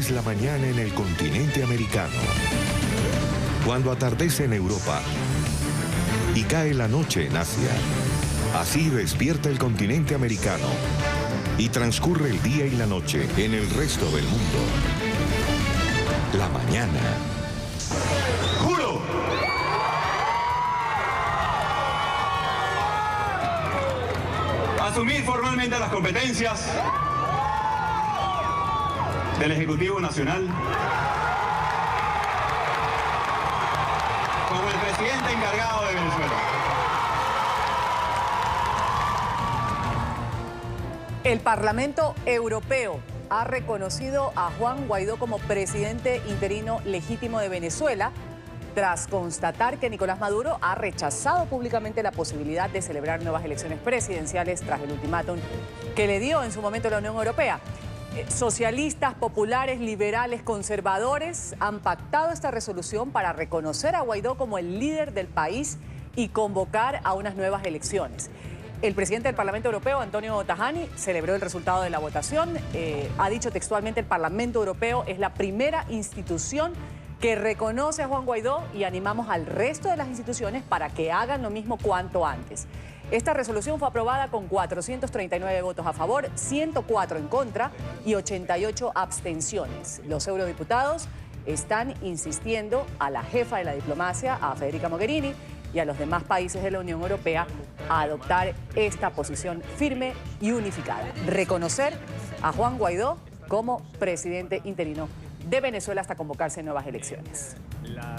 es la mañana en el continente americano. Cuando atardece en Europa y cae la noche en Asia. Así despierta el continente americano y transcurre el día y la noche en el resto del mundo. La mañana. ¡Juro! Asumir formalmente las competencias del Ejecutivo Nacional como el presidente encargado de Venezuela. El Parlamento Europeo ha reconocido a Juan Guaidó como presidente interino legítimo de Venezuela tras constatar que Nicolás Maduro ha rechazado públicamente la posibilidad de celebrar nuevas elecciones presidenciales tras el ultimátum que le dio en su momento la Unión Europea. Socialistas, populares, liberales, conservadores han pactado esta resolución para reconocer a Guaidó como el líder del país y convocar a unas nuevas elecciones. El presidente del Parlamento Europeo, Antonio Tajani, celebró el resultado de la votación. Ha dicho textualmente: el Parlamento Europeo es la primera institución que reconoce a Juan Guaidó y animamos al resto de las instituciones para que hagan lo mismo cuanto antes. Esta resolución fue aprobada con 439 votos a favor, 104 en contra y 88 abstenciones. Los eurodiputados están insistiendo a la jefa de la diplomacia, a Federica Mogherini, y a los demás países de la Unión Europea a adoptar esta posición firme y unificada. Reconocer a Juan Guaidó como presidente interino de Venezuela hasta convocarse nuevas elecciones. La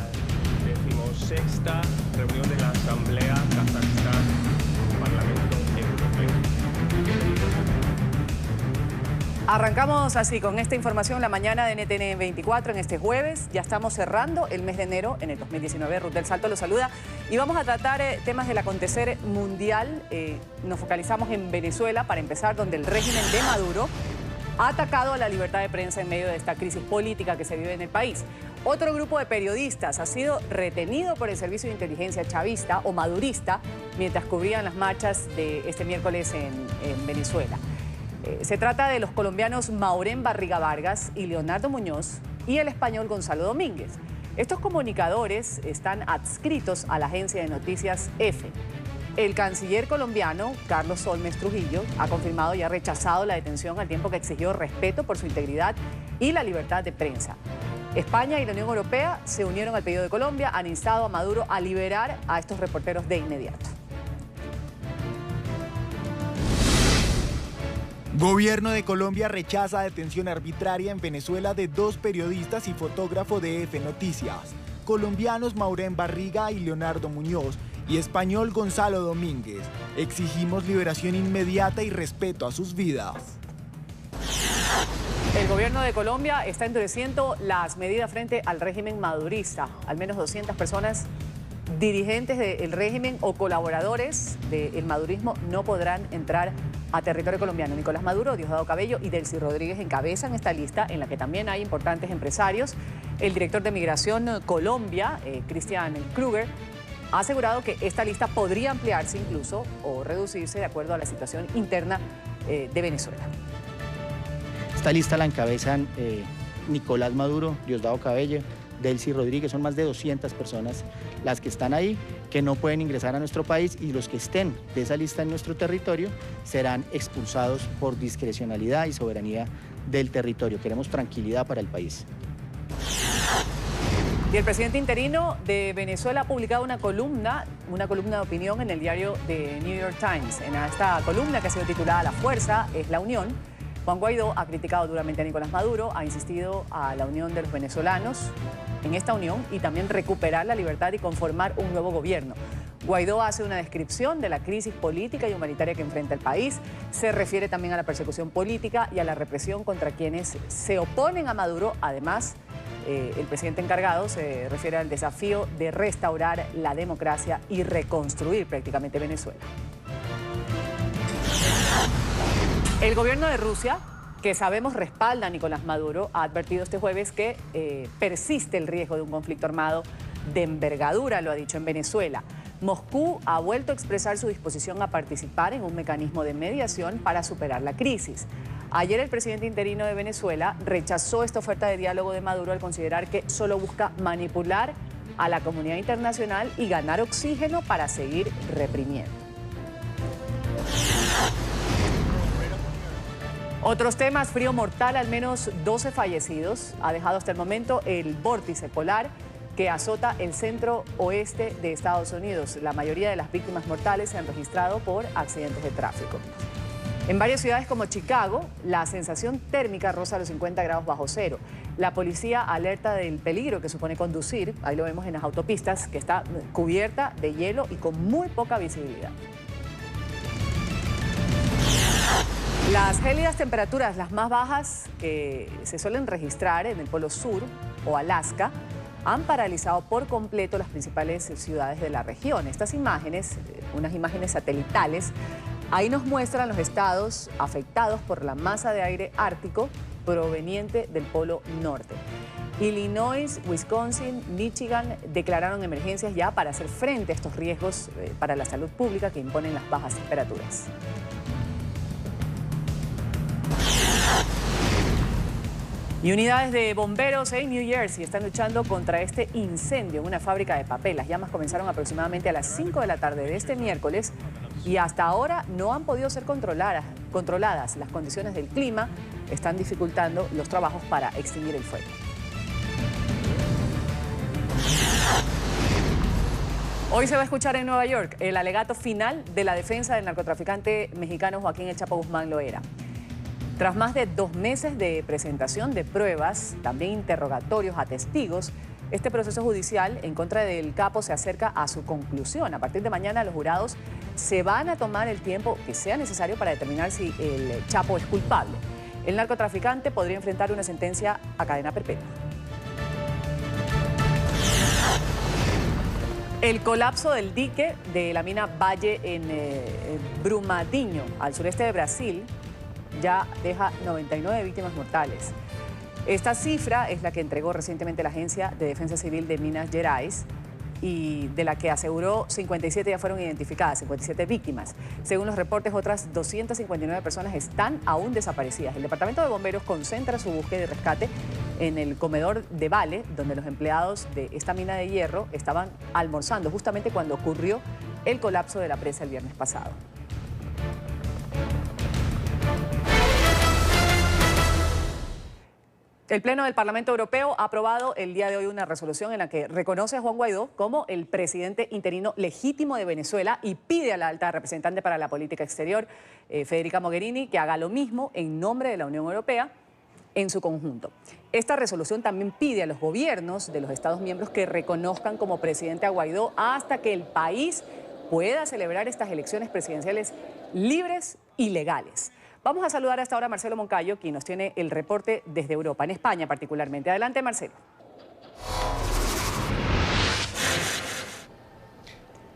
16ª reunión de la Asamblea Kazajstán, Parlamento Europeo. Arrancamos así con esta información la mañana de NTN 24 en este jueves. Ya estamos cerrando el mes de enero en el 2019. Ruth del Salto los saluda y vamos a tratar temas del acontecer mundial. Nos focalizamos en Venezuela para empezar, donde el régimen de Maduro ha atacado a la libertad de prensa en medio de esta crisis política que se vive en el país. Otro grupo de periodistas ha sido retenido por el Servicio de Inteligencia chavista o madurista mientras cubrían las marchas de este miércoles en Venezuela. Se trata de los colombianos Maurén Barriga Vargas y Leonardo Muñoz y el español Gonzalo Domínguez. Estos comunicadores están adscritos a la agencia de noticias EFE. El canciller colombiano, Carlos Solmes Trujillo, ha confirmado y ha rechazado la detención al tiempo que exigió respeto por su integridad y la libertad de prensa. España y la Unión Europea se unieron al pedido de Colombia, han instado a Maduro a liberar a estos reporteros de inmediato. Gobierno de Colombia rechaza detención arbitraria en Venezuela de 2 periodistas y fotógrafo de EFE Noticias, colombianos Maurén Barriga y Leonardo Muñoz, y español Gonzalo Domínguez. Exigimos liberación inmediata y respeto a sus vidas. El gobierno de Colombia está endureciendo las medidas frente al régimen madurista. Al menos 200 personas, dirigentes del régimen o colaboradores del madurismo, no podrán entrar a territorio colombiano. Nicolás Maduro, Diosdado Cabello y Delcy Rodríguez encabezan esta lista en la que también hay importantes empresarios. El director de Migración Colombia, Christian Kruger, ha asegurado que esta lista podría ampliarse incluso o reducirse de acuerdo a la situación interna de Venezuela. Esta lista la encabezan Nicolás Maduro, Diosdado Cabello, Delcy Rodríguez. Son más de 200 personas las que están ahí, que no pueden ingresar a nuestro país, y los que estén de esa lista en nuestro territorio serán expulsados por discrecionalidad y soberanía del territorio. Queremos tranquilidad para el país. Y el presidente interino de Venezuela ha publicado una columna de opinión en el diario The New York Times. En esta columna, que ha sido titulada "La fuerza es la unión", Juan Guaidó ha criticado duramente a Nicolás Maduro, ha insistido a la unión de los venezolanos en esta unión y también recuperar la libertad y conformar un nuevo gobierno. Guaidó hace una descripción de la crisis política y humanitaria que enfrenta el país, se refiere también a la persecución política y a la represión contra quienes se oponen a Maduro. Además, el presidente encargado se refiere al desafío de restaurar la democracia y reconstruir prácticamente Venezuela. El gobierno de Rusia, que sabemos respalda a Nicolás Maduro, ha advertido este jueves que persiste el riesgo de un conflicto armado de envergadura, lo ha dicho, en Venezuela. Moscú ha vuelto a expresar su disposición a participar en un mecanismo de mediación para superar la crisis. Ayer el presidente interino de Venezuela rechazó esta oferta de diálogo de Maduro al considerar que solo busca manipular a la comunidad internacional y ganar oxígeno para seguir reprimiendo. Otros temas: frío mortal, al menos 12 fallecidos. Ha dejado hasta el momento el vórtice polar que azota el centro oeste de Estados Unidos. La mayoría de las víctimas mortales se han registrado por accidentes de tráfico. En varias ciudades como Chicago, la sensación térmica roza los 50 grados bajo cero. La policía alerta del peligro que supone conducir, ahí lo vemos en las autopistas, que está cubierta de hielo y con muy poca visibilidad. Las gélidas temperaturas, las más bajas que se suelen registrar en el Polo Sur o Alaska, han paralizado por completo las principales ciudades de la región. Estas imágenes, unas imágenes satelitales, ahí nos muestran los estados afectados por la masa de aire ártico proveniente del Polo Norte. Illinois, Wisconsin, Michigan declararon emergencias ya para hacer frente a estos riesgos para la salud pública que imponen las bajas temperaturas. Y unidades de bomberos en New Jersey están luchando contra este incendio en una fábrica de papel. Las llamas comenzaron aproximadamente a las 5 de la tarde de este miércoles y hasta ahora no han podido ser controladas. Las condiciones del clima están dificultando los trabajos para extinguir el fuego. Hoy se va a escuchar en Nueva York el alegato final de la defensa del narcotraficante mexicano Joaquín El Chapo Guzmán Loera. Tras más de 2 meses de presentación de pruebas, también interrogatorios a testigos, este proceso judicial en contra del capo se acerca a su conclusión. A partir de mañana los jurados se van a tomar el tiempo que sea necesario para determinar si el Chapo es culpable. El narcotraficante podría enfrentar una sentencia a cadena perpetua. El colapso del dique de la mina Valle en Brumadinho, al sureste de Brasil, ya deja 99 víctimas mortales. Esta cifra es la que entregó recientemente la Agencia de Defensa Civil de Minas Gerais y de la que aseguró 57 ya fueron identificadas, 57 víctimas. Según los reportes, otras 259 personas están aún desaparecidas. El Departamento de Bomberos concentra su búsqueda y rescate en el comedor de Vale, donde los empleados de esta mina de hierro estaban almorzando justamente cuando ocurrió el colapso de la presa el viernes pasado. El Pleno del Parlamento Europeo ha aprobado el día de hoy una resolución en la que reconoce a Juan Guaidó como el presidente interino legítimo de Venezuela y pide a la alta representante para la política exterior, Federica Mogherini, que haga lo mismo en nombre de la Unión Europea en su conjunto. Esta resolución también pide a los gobiernos de los Estados miembros que reconozcan como presidente a Guaidó hasta que el país pueda celebrar estas elecciones presidenciales libres y legales. Vamos a saludar hasta ahora a Marcelo Moncayo, quien nos tiene el reporte desde Europa, en España particularmente. Adelante, Marcelo.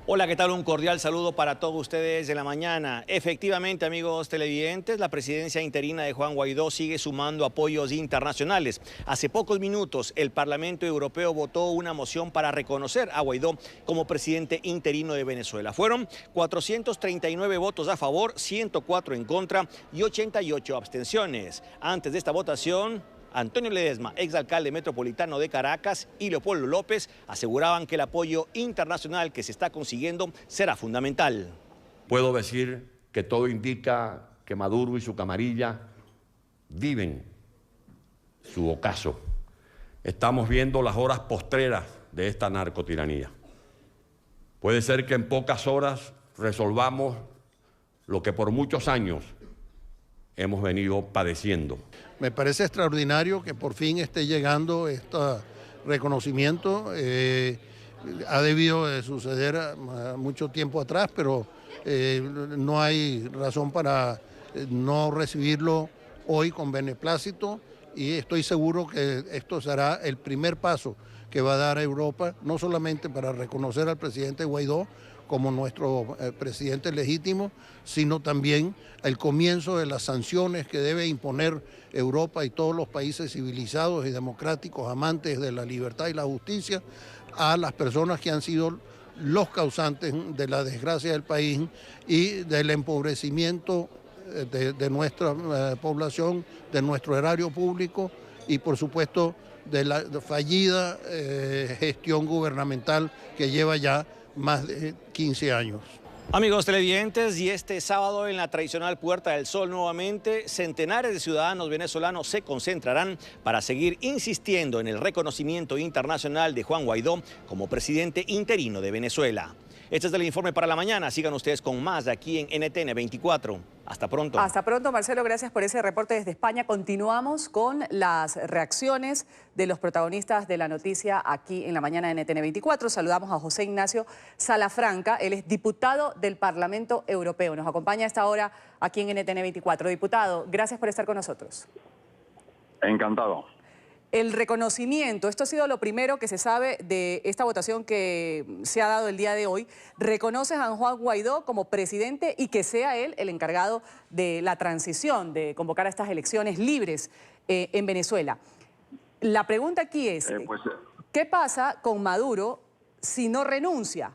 Hola, ¿qué tal? Un cordial saludo para todos ustedes de la mañana. Efectivamente, amigos televidentes, la presidencia interina de Juan Guaidó sigue sumando apoyos internacionales. Hace pocos minutos, el Parlamento Europeo votó una moción para reconocer a Guaidó como presidente interino de Venezuela. Fueron 439 votos a favor, 104 en contra y 88 abstenciones. Antes de esta votación, Antonio Ledesma, exalcalde metropolitano de Caracas, y Leopoldo López aseguraban que el apoyo internacional que se está consiguiendo será fundamental. Puedo decir que todo indica que Maduro y su camarilla viven su ocaso. Estamos viendo las horas postreras de esta narcotiranía. Puede ser que en pocas horas resolvamos lo que por muchos años hemos venido padeciendo. Me parece extraordinario que por fin esté llegando este reconocimiento. Ha debido de suceder mucho tiempo atrás, pero no hay razón para no recibirlo hoy con beneplácito, y estoy seguro que esto será el primer paso que va a dar a Europa, no solamente para reconocer al presidente Guaidó como nuestro presidente legítimo, sino también el comienzo de las sanciones que debe imponer Europa y todos los países civilizados y democráticos amantes de la libertad y la justicia a las personas que han sido los causantes de la desgracia del país y del empobrecimiento de nuestra población, de nuestro erario público y por supuesto de la fallida gestión gubernamental que lleva ya más de 15 años. Amigos televidentes, y este sábado en la tradicional Puerta del Sol nuevamente, centenares de ciudadanos venezolanos se concentrarán para seguir insistiendo en el reconocimiento internacional de Juan Guaidó como presidente interino de Venezuela. Este es el informe para la mañana. Sigan ustedes con más de aquí en NTN 24. Hasta pronto. Hasta pronto, Marcelo. Gracias por ese reporte desde España. Continuamos con las reacciones de los protagonistas de la noticia aquí en la mañana de NTN 24. Saludamos a José Ignacio Salafranca. Él es diputado del Parlamento Europeo. Nos acompaña a esta hora aquí en NTN 24. Diputado, gracias por estar con nosotros. Encantado. El reconocimiento, esto ha sido lo primero que se sabe de esta votación que se ha dado el día de hoy. ¿Reconoce a Juan Guaidó como presidente y que sea él el encargado de la transición, de convocar a estas elecciones libres en Venezuela? La pregunta aquí es, ¿qué pasa con Maduro si no renuncia?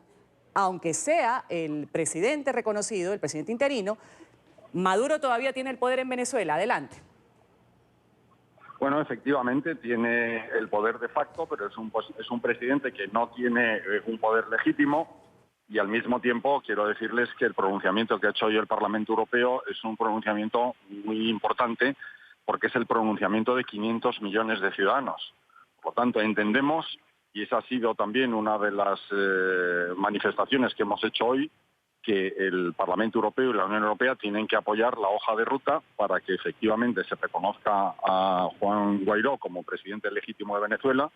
Aunque sea el presidente reconocido, el presidente interino, Maduro todavía tiene el poder en Venezuela. Adelante. Bueno, efectivamente tiene el poder de facto, pero es un presidente que no tiene un poder legítimo y al mismo tiempo quiero decirles que el pronunciamiento que ha hecho hoy el Parlamento Europeo es un pronunciamiento muy importante porque es el pronunciamiento de 500 millones de ciudadanos. Por lo tanto, entendemos, y esa ha sido también una de las manifestaciones que hemos hecho hoy, que el Parlamento Europeo y la Unión Europea tienen que apoyar la hoja de ruta para que efectivamente se reconozca a Juan Guaidó como presidente legítimo de Venezuela,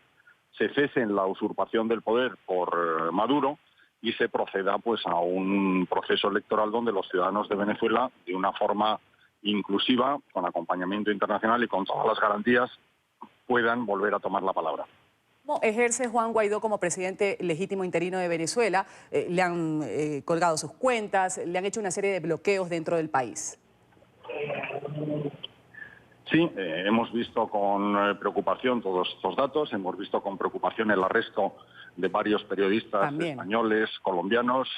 se cese en la usurpación del poder por Maduro y se proceda pues a un proceso electoral donde los ciudadanos de Venezuela, de una forma inclusiva, con acompañamiento internacional y con todas las garantías, puedan volver a tomar la palabra. ¿Cómo ejerce Juan Guaidó como presidente legítimo interino de Venezuela? Le han colgado sus cuentas, le han hecho una serie de bloqueos dentro del país. Sí, hemos visto con preocupación todos estos datos, hemos visto con preocupación el arresto de varios periodistas españoles, colombianos,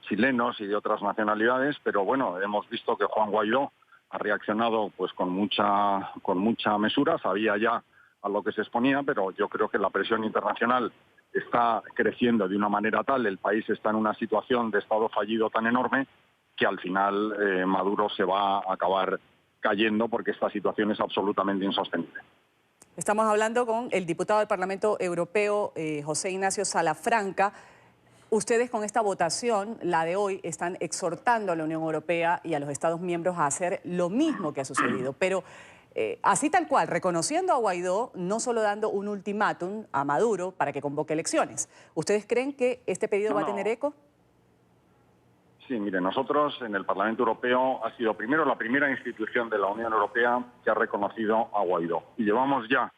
chilenos y de otras nacionalidades, pero bueno, hemos visto que Juan Guaidó ha reaccionado pues con mucha mesura, sabía ya a lo que se exponía, pero yo creo que la presión internacional está creciendo de una manera tal, el país está en una situación de estado fallido tan enorme que al final Maduro se va a acabar cayendo porque esta situación es absolutamente insostenible. Estamos hablando con el diputado del Parlamento Europeo, José Ignacio Salafranca. Ustedes con esta votación, la de hoy, están exhortando a la Unión Europea y a los Estados miembros a hacer lo mismo que ha sucedido, pero así tal cual, reconociendo a Guaidó, no solo dando un ultimátum a Maduro para que convoque elecciones. ¿Ustedes creen que este pedido va a tener eco? Sí, mire, nosotros en el Parlamento Europeo ha sido primero la primera institución de la Unión Europea que ha reconocido a Guaidó. Y llevamos ya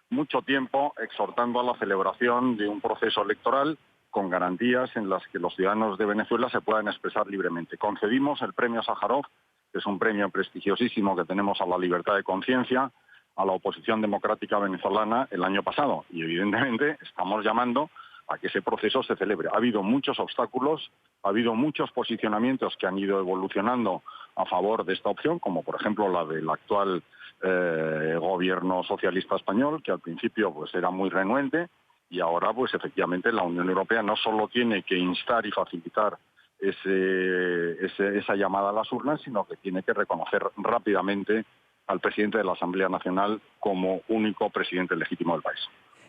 mucho tiempo exhortando a la celebración de un proceso electoral con garantías en las que los ciudadanos de Venezuela se puedan expresar libremente. Concedimos el premio Sájarov, que es un premio prestigiosísimo que tenemos a la libertad de conciencia, a la oposición democrática venezolana el año pasado. Y evidentemente estamos llamando a que ese proceso se celebre. Ha habido muchos obstáculos, ha habido muchos posicionamientos que han ido evolucionando a favor de esta opción, como por ejemplo la del actual gobierno socialista español, que al principio pues era muy renuente, y ahora pues efectivamente la Unión Europea no solo tiene que instar y facilitar esa llamada a las urnas, sino que tiene que reconocer rápidamente al presidente de la Asamblea Nacional como único presidente legítimo del país.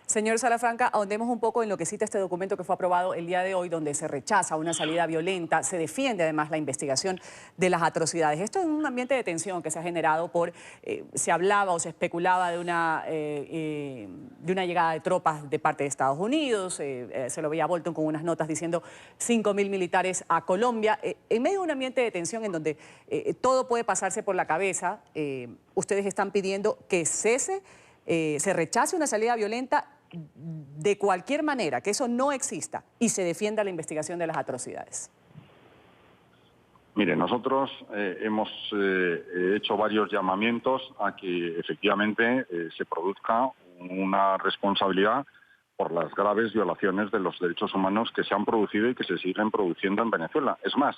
Señor Salafranca, ahondemos un poco en lo que cita este documento que fue aprobado el día de hoy, donde se rechaza una salida violenta, se defiende además la investigación de las atrocidades. Esto es un ambiente de tensión que se ha generado por, se hablaba o se especulaba de una llegada de tropas de parte de Estados Unidos, se lo veía a Bolton con unas notas diciendo 5.000 militares a Colombia. En medio de un ambiente de tensión en donde todo puede pasarse por la cabeza, ustedes están pidiendo que cese, se rechace una salida violenta de cualquier manera, que eso no exista y se defienda la investigación de las atrocidades. Mire, nosotros hemos hecho varios llamamientos a que efectivamente se produzca una responsabilidad por las graves violaciones de los derechos humanos que se han producido y que se siguen produciendo en Venezuela. Es más,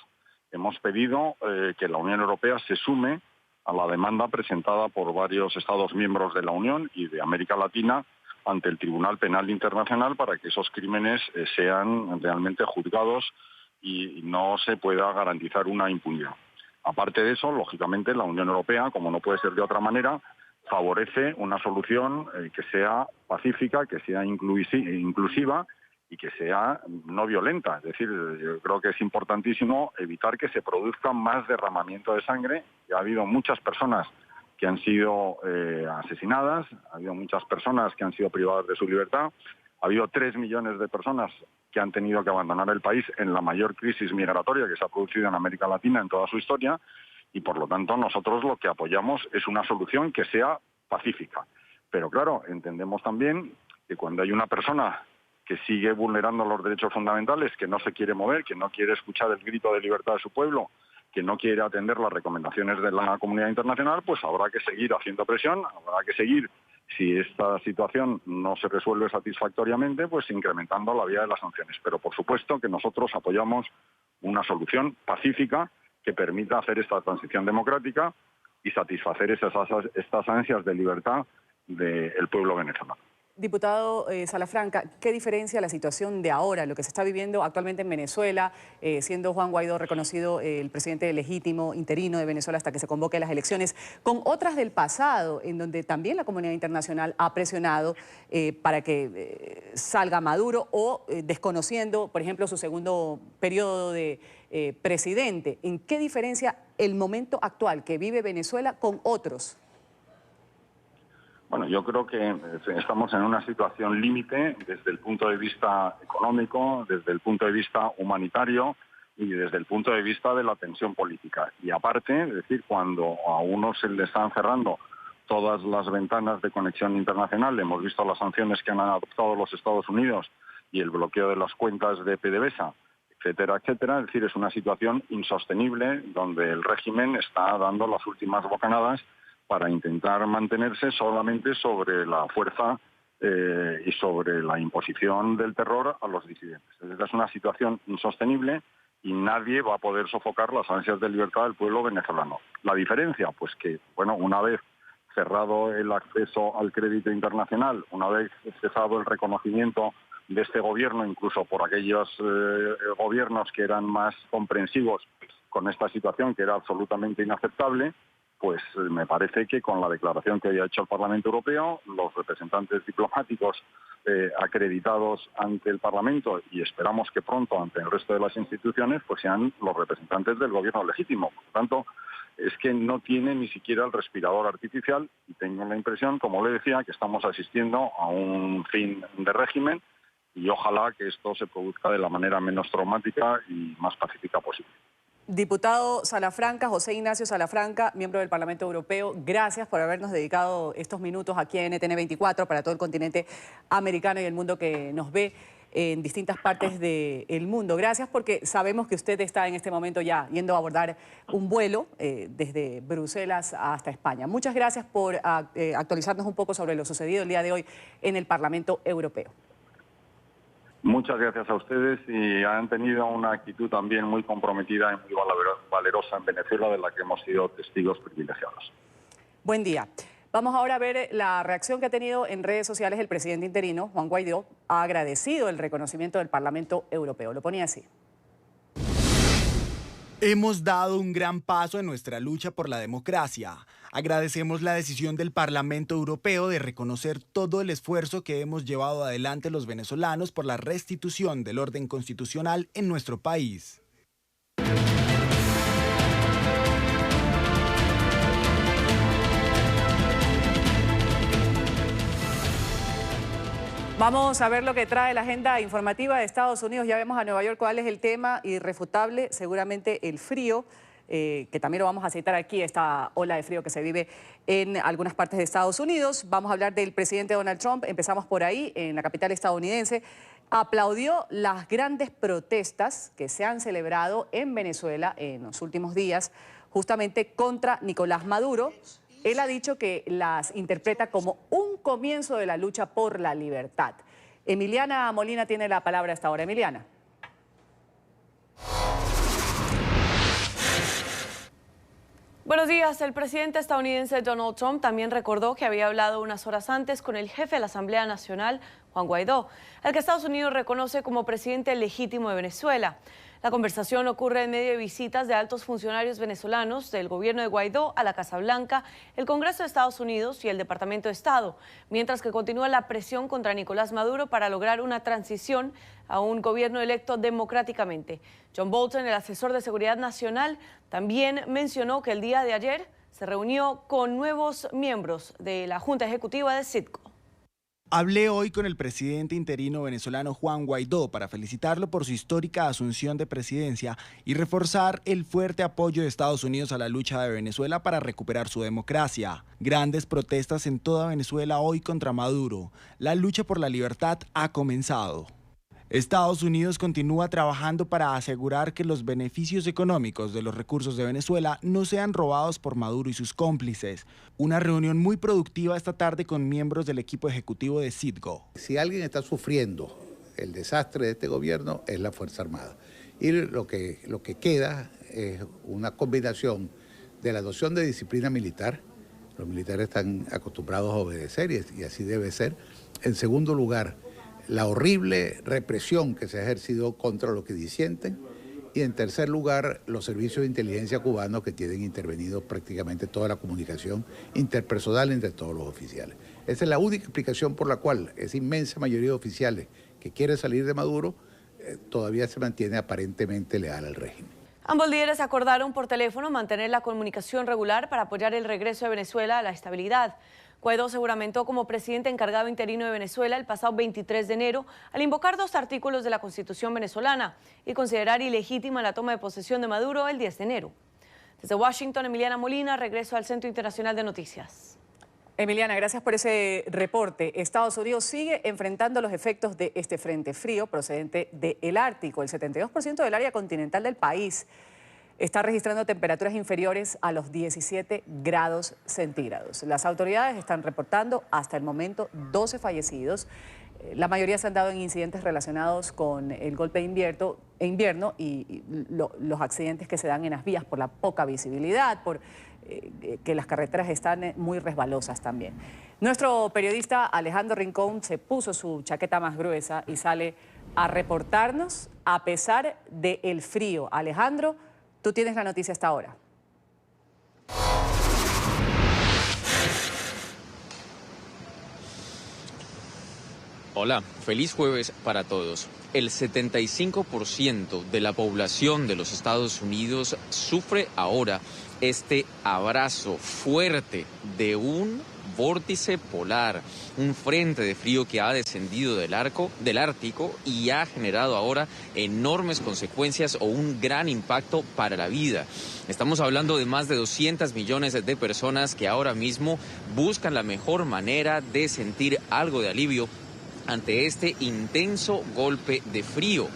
hemos pedido que la Unión Europea se sume a la demanda presentada por varios Estados miembros de la Unión y de América Latina ante el Tribunal Penal Internacional para que esos crímenes sean realmente juzgados y no se pueda garantizar una impunidad. Aparte de eso, lógicamente, la Unión Europea, como no puede ser de otra manera, favorece una solución que sea pacífica, que sea inclusiva y que sea no violenta. Es decir, yo creo que es importantísimo evitar que se produzca más derramamiento de sangre. Ya ha habido muchas personas que han sido asesinadas, ha habido muchas personas que han sido privadas de su libertad, ha habido 3 millones de personas que han tenido que abandonar el país en la mayor crisis migratoria que se ha producido en América Latina en toda su historia, y por lo tanto nosotros lo que apoyamos es una solución que sea pacífica. Pero claro, entendemos también que cuando hay una persona que sigue vulnerando los derechos fundamentales, que no se quiere mover, que no quiere escuchar el grito de libertad de su pueblo, que no quiere atender las recomendaciones de la comunidad internacional, pues habrá que seguir haciendo presión, habrá que seguir, si esta situación no se resuelve satisfactoriamente, pues incrementando la vía de las sanciones. Pero por supuesto que nosotros apoyamos una solución pacífica que permita hacer esta transición democrática y satisfacer estas ansias de libertad del pueblo venezolano. Diputado Salafranca, ¿qué diferencia la situación de ahora, lo que se está viviendo actualmente en Venezuela, siendo Juan Guaidó reconocido el presidente legítimo interino de Venezuela hasta que se convoquen las elecciones, con otras del pasado, en donde también la comunidad internacional ha presionado para que salga Maduro o desconociendo, por ejemplo, su segundo periodo de presidente? ¿En qué diferencia el momento actual que vive Venezuela con otros? Bueno, yo creo que estamos en una situación límite desde el punto de vista económico, desde el punto de vista humanitario y desde el punto de vista de la tensión política. Y aparte, es decir, cuando a uno se le están cerrando todas las ventanas de conexión internacional, hemos visto las sanciones que han adoptado los Estados Unidos y el bloqueo de las cuentas de PDVSA, etcétera, etcétera. Es decir, es una situación insostenible donde el régimen está dando las últimas bocanadas para intentar mantenerse solamente sobre la fuerza y sobre la imposición del terror a los disidentes. Esta es una situación insostenible y nadie va a poder sofocar las ansias de libertad del pueblo venezolano. La diferencia, pues que, bueno, una vez cerrado el acceso al crédito internacional, una vez cesado el reconocimiento de este gobierno, incluso por aquellos gobiernos que eran más comprensivos con esta situación, que era absolutamente inaceptable, pues me parece que con la declaración que haya hecho el Parlamento Europeo, los representantes diplomáticos acreditados ante el Parlamento y esperamos que pronto ante el resto de las instituciones, pues sean los representantes del gobierno legítimo. Por lo tanto, es que no tiene ni siquiera el respirador artificial y tengo la impresión, como le decía, que estamos asistiendo a un fin de régimen y ojalá que esto se produzca de la manera menos traumática y más pacífica posible. Diputado Salafranca, José Ignacio Salafranca, miembro del Parlamento Europeo, gracias por habernos dedicado estos minutos aquí en NTN 24 para todo el continente americano y el mundo que nos ve en distintas partes del mundo. Gracias porque sabemos que usted está en este momento ya yendo a abordar un vuelo desde Bruselas hasta España. Muchas gracias por actualizarnos un poco sobre lo sucedido el día de hoy en el Parlamento Europeo. Muchas gracias a ustedes y han tenido una actitud también muy comprometida y muy valerosa en Venezuela de la que hemos sido testigos privilegiados. Buen día. Vamos ahora a ver la reacción que ha tenido en redes sociales el presidente interino, Juan Guaidó. Ha agradecido el reconocimiento del Parlamento Europeo. Lo ponía así. Hemos dado un gran paso en nuestra lucha por la democracia. Agradecemos la decisión del Parlamento Europeo de reconocer todo el esfuerzo que hemos llevado adelante los venezolanos por la restitución del orden constitucional en nuestro país. Vamos a ver lo que trae la agenda informativa de Estados Unidos. Ya vemos a Nueva York cuál es el tema irrefutable, seguramente el frío, que también lo vamos a citar aquí, esta ola de frío que se vive en algunas partes de Estados Unidos. Vamos a hablar del presidente Donald Trump, empezamos por ahí, en la capital estadounidense. Aplaudió las grandes protestas que se han celebrado en Venezuela en los últimos días, justamente contra Nicolás Maduro. Él ha dicho que las interpreta como un comienzo de la lucha por la libertad. Emiliana Molina tiene la palabra hasta ahora. Emiliana. Buenos días. El presidente estadounidense Donald Trump también recordó que había hablado unas horas antes con el jefe de la Asamblea Nacional, Juan Guaidó, al que Estados Unidos reconoce como presidente legítimo de Venezuela. La conversación ocurre en medio de visitas de altos funcionarios venezolanos del gobierno de Guaidó a la Casa Blanca, el Congreso de Estados Unidos y el Departamento de Estado, mientras que continúa la presión contra Nicolás Maduro para lograr una transición a un gobierno electo democráticamente. John Bolton, el asesor de seguridad nacional, también mencionó que el día de ayer se reunió con nuevos miembros de la Junta Ejecutiva de Citgo. Hablé hoy con el presidente interino venezolano Juan Guaidó para felicitarlo por su histórica asunción de presidencia y reforzar el fuerte apoyo de Estados Unidos a la lucha de Venezuela para recuperar su democracia. Grandes protestas en toda Venezuela hoy contra Maduro. La lucha por la libertad ha comenzado. Estados Unidos continúa trabajando para asegurar que los beneficios económicos de los recursos de Venezuela no sean robados por Maduro y sus cómplices. Una reunión muy productiva esta tarde con miembros del equipo ejecutivo de Citgo. Si alguien está sufriendo el desastre de este gobierno es la Fuerza Armada. Y lo que queda es una combinación de la noción de disciplina militar. Los militares están acostumbrados a obedecer y así debe ser. En segundo lugar, la horrible represión que se ha ejercido contra los que disienten. Y en tercer lugar, los servicios de inteligencia cubanos que tienen intervenido prácticamente toda la comunicación interpersonal entre todos los oficiales. Esa es la única explicación por la cual esa inmensa mayoría de oficiales que quiere salir de Maduro todavía se mantiene aparentemente leal al régimen. Ambos líderes acordaron por teléfono mantener la comunicación regular para apoyar el regreso de Venezuela a la estabilidad. Guaidó se juramentó como presidente encargado interino de Venezuela el pasado 23 de enero al invocar 2 artículos de la Constitución venezolana y considerar ilegítima la toma de posesión de Maduro el 10 de enero. Desde Washington, Emiliana Molina, regreso al Centro Internacional de Noticias. Emiliana, gracias por ese reporte. Estados Unidos sigue enfrentando los efectos de este frente frío procedente del Ártico. El 72% del área continental del país está registrando temperaturas inferiores a los 17 grados centígrados. Las autoridades están reportando hasta el momento 12 fallecidos. La mayoría se han dado en incidentes relacionados con el golpe de invierno y los accidentes que se dan en las vías por la poca visibilidad, por que las carreteras están muy resbalosas también. Nuestro periodista Alejandro Rincón se puso su chaqueta más gruesa y sale a reportarnos a pesar del frío. Alejandro, tú tienes la noticia hasta ahora. Hola, feliz jueves para todos. El 75% de la población de los Estados Unidos sufre ahora este abrazo fuerte de un vórtice polar, un frente de frío que ha descendido del Ártico y ha generado ahora enormes consecuencias o un gran impacto para la vida. Estamos hablando de más de 200 millones de personas que ahora mismo buscan la mejor manera de sentir algo de alivio ante este intenso golpe de frío.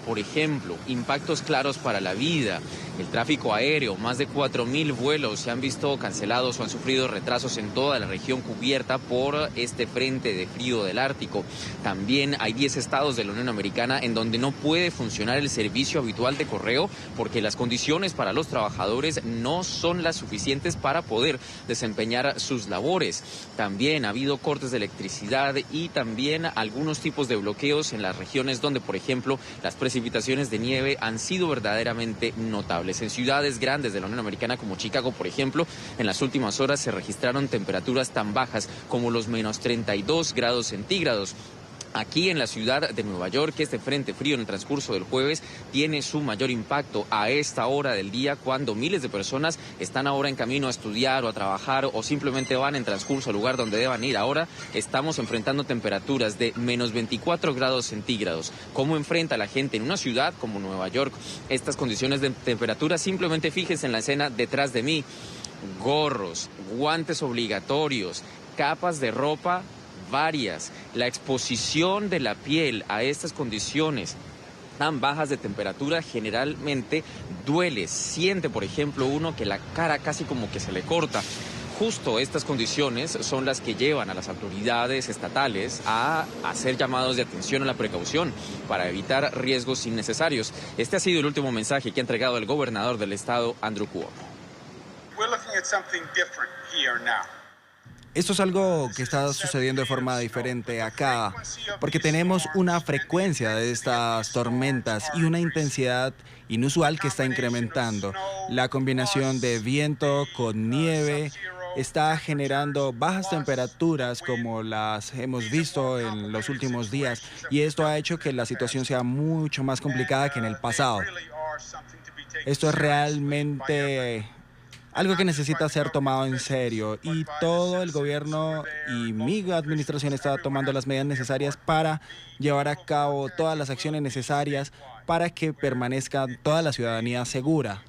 Por ejemplo, impactos claros para la vida. El tráfico aéreo, más de 4.000 vuelos se han visto cancelados o han sufrido retrasos en toda la región cubierta por este frente de frío del Ártico. También hay 10 estados de la Unión Americana en donde no puede funcionar el servicio habitual de correo porque las condiciones para los trabajadores no son las suficientes para poder desempeñar sus labores. También ha habido cortes de electricidad y también algunos tipos de bloqueos en las regiones donde, por ejemplo, las precipitaciones de nieve han sido verdaderamente notables. En ciudades grandes de la Unión Americana como Chicago, por ejemplo, en las últimas horas se registraron temperaturas tan bajas como los menos 32 grados centígrados. Aquí en la ciudad de Nueva York, este frente frío en el transcurso del jueves tiene su mayor impacto a esta hora del día, cuando miles de personas están ahora en camino a estudiar o a trabajar o simplemente van en transcurso al lugar donde deban ir. Ahora estamos enfrentando temperaturas de menos 24 grados centígrados. ¿Cómo enfrenta la gente en una ciudad como Nueva York estas condiciones de temperatura? Simplemente fíjense en la escena detrás de mí. Gorros, guantes obligatorios, capas de ropa varias. La exposición de la piel a estas condiciones tan bajas de temperatura generalmente duele. Siente, por ejemplo, uno que la cara casi como que se le corta. Justo estas condiciones son las que llevan a las autoridades estatales a hacer llamados de atención a la precaución para evitar riesgos innecesarios. Este ha sido el último mensaje que ha entregado el gobernador del estado, Andrew Cuomo. Esto es algo que está sucediendo de forma diferente acá, porque tenemos una frecuencia de estas tormentas y una intensidad inusual que está incrementando. La combinación de viento con nieve está generando bajas temperaturas como las hemos visto en los últimos días, y esto ha hecho que la situación sea mucho más complicada que en el pasado. Esto es realmente algo que necesita ser tomado en serio, y todo el gobierno y mi administración está tomando las medidas necesarias para llevar a cabo todas las acciones necesarias para que permanezca toda la ciudadanía segura.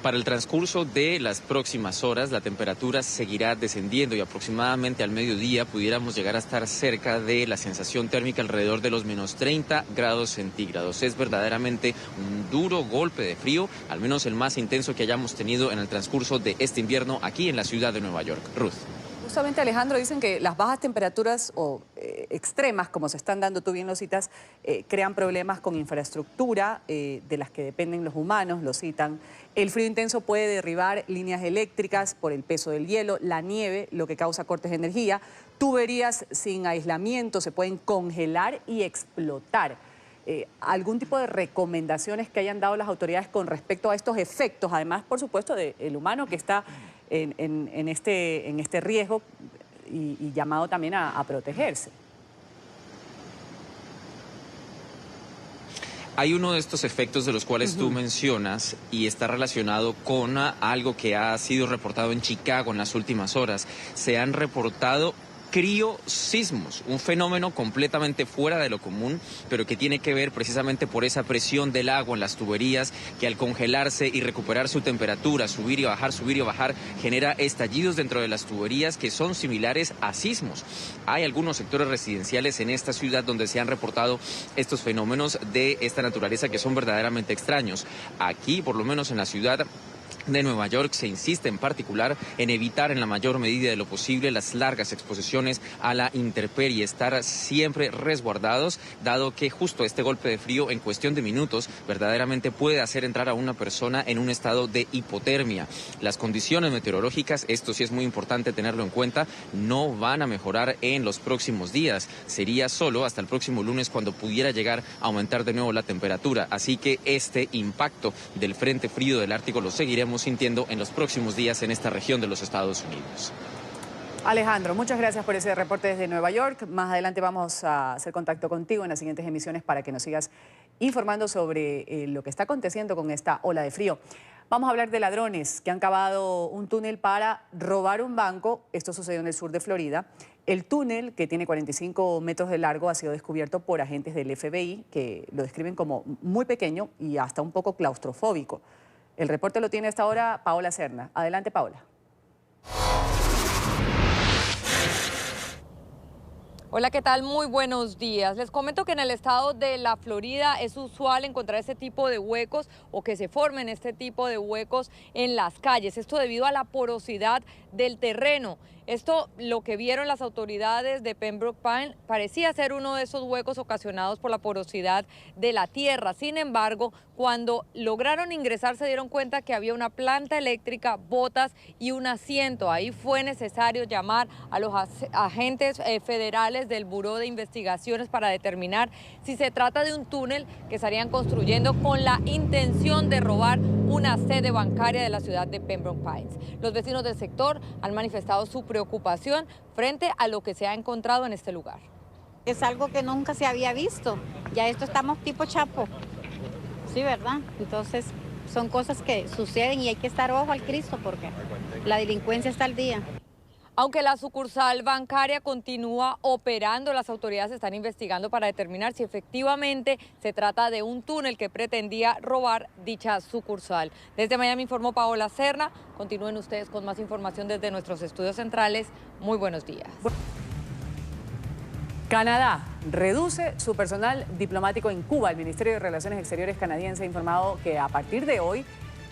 Para el transcurso de las próximas horas, la temperatura seguirá descendiendo y aproximadamente al mediodía pudiéramos llegar a estar cerca de la sensación térmica alrededor de los menos 30 grados centígrados. Es verdaderamente un duro golpe de frío, al menos el más intenso que hayamos tenido en el transcurso de este invierno aquí en la ciudad de Nueva York. Ruth. Justamente, Alejandro, dicen que las bajas temperaturas o extremas, como se están dando, tú bien lo citas, crean problemas con infraestructura de las que dependen los humanos, lo citan. El frío intenso puede derribar líneas eléctricas por el peso del hielo, la nieve, lo que causa cortes de energía. Tuberías sin aislamiento se pueden congelar y explotar. ¿Algún tipo de recomendaciones que hayan dado las autoridades con respecto a estos efectos? Además, por supuesto, del humano que está en este riesgo y llamado también a protegerse. Hay uno de estos efectos de los cuales tú mencionas y está relacionado con algo que ha sido reportado en Chicago en las últimas horas. Se han reportado criosismos, un fenómeno completamente fuera de lo común, pero que tiene que ver precisamente por esa presión del agua en las tuberías, que al congelarse y recuperar su temperatura, subir y bajar, genera estallidos dentro de las tuberías que son similares a sismos. Hay algunos sectores residenciales en esta ciudad donde se han reportado estos fenómenos de esta naturaleza que son verdaderamente extraños. Aquí, por lo menos en la ciudad de Nueva York, se insiste en particular en evitar en la mayor medida de lo posible las largas exposiciones a la intemperie, estar siempre resguardados, dado que justo este golpe de frío en cuestión de minutos verdaderamente puede hacer entrar a una persona en un estado de hipotermia. Las condiciones meteorológicas, esto sí es muy importante tenerlo en cuenta, no van a mejorar en los próximos días. Sería solo hasta el próximo lunes cuando pudiera llegar a aumentar de nuevo la temperatura. Así que este impacto del frente frío del Ártico lo seguiremos sintiendo en los próximos días en esta región de los Estados Unidos. Alejandro, muchas gracias por ese reporte desde Nueva York. Más adelante vamos a hacer contacto contigo en las siguientes emisiones para que nos sigas informando sobre lo que está aconteciendo con esta ola de frío. Vamos a hablar de ladrones que han cavado un túnel para robar un banco. Esto sucedió en el sur de Florida. El túnel, que tiene 45 metros de largo, ha sido descubierto por agentes del FBI, que lo describen como muy pequeño y hasta un poco claustrofóbico. El reporte lo tiene hasta ahora Paola Serna. Adelante, Paola. Hola, ¿qué tal? Muy buenos días. Les comento que en el estado de la Florida es usual encontrar este tipo de huecos o que se formen este tipo de huecos en las calles. Esto debido a la porosidad del terreno. Esto, lo que vieron las autoridades de Pembroke Pines, parecía ser uno de esos huecos ocasionados por la porosidad de la tierra. Sin embargo, cuando lograron ingresar se dieron cuenta que había una planta eléctrica, botas y un asiento. Ahí fue necesario llamar a los agentes federales del Buró de Investigaciones para determinar si se trata de un túnel que estarían construyendo con la intención de robar una sede bancaria de la ciudad de Pembroke Pines. Los vecinos del sector han manifestado su preocupación frente a lo que se ha encontrado en este lugar. Es algo que nunca se había visto. Ya esto estamos tipo Chapo. Sí, ¿verdad? Entonces son cosas que suceden y hay que estar ojo al Cristo porque la delincuencia está al día. Aunque la sucursal bancaria continúa operando, las autoridades están investigando para determinar si efectivamente se trata de un túnel que pretendía robar dicha sucursal. Desde Miami informó Paola Serna. Continúen ustedes con más información desde nuestros estudios centrales. Muy buenos días. Canadá reduce su personal diplomático en Cuba. El Ministerio de Relaciones Exteriores canadiense ha informado que a partir de hoy,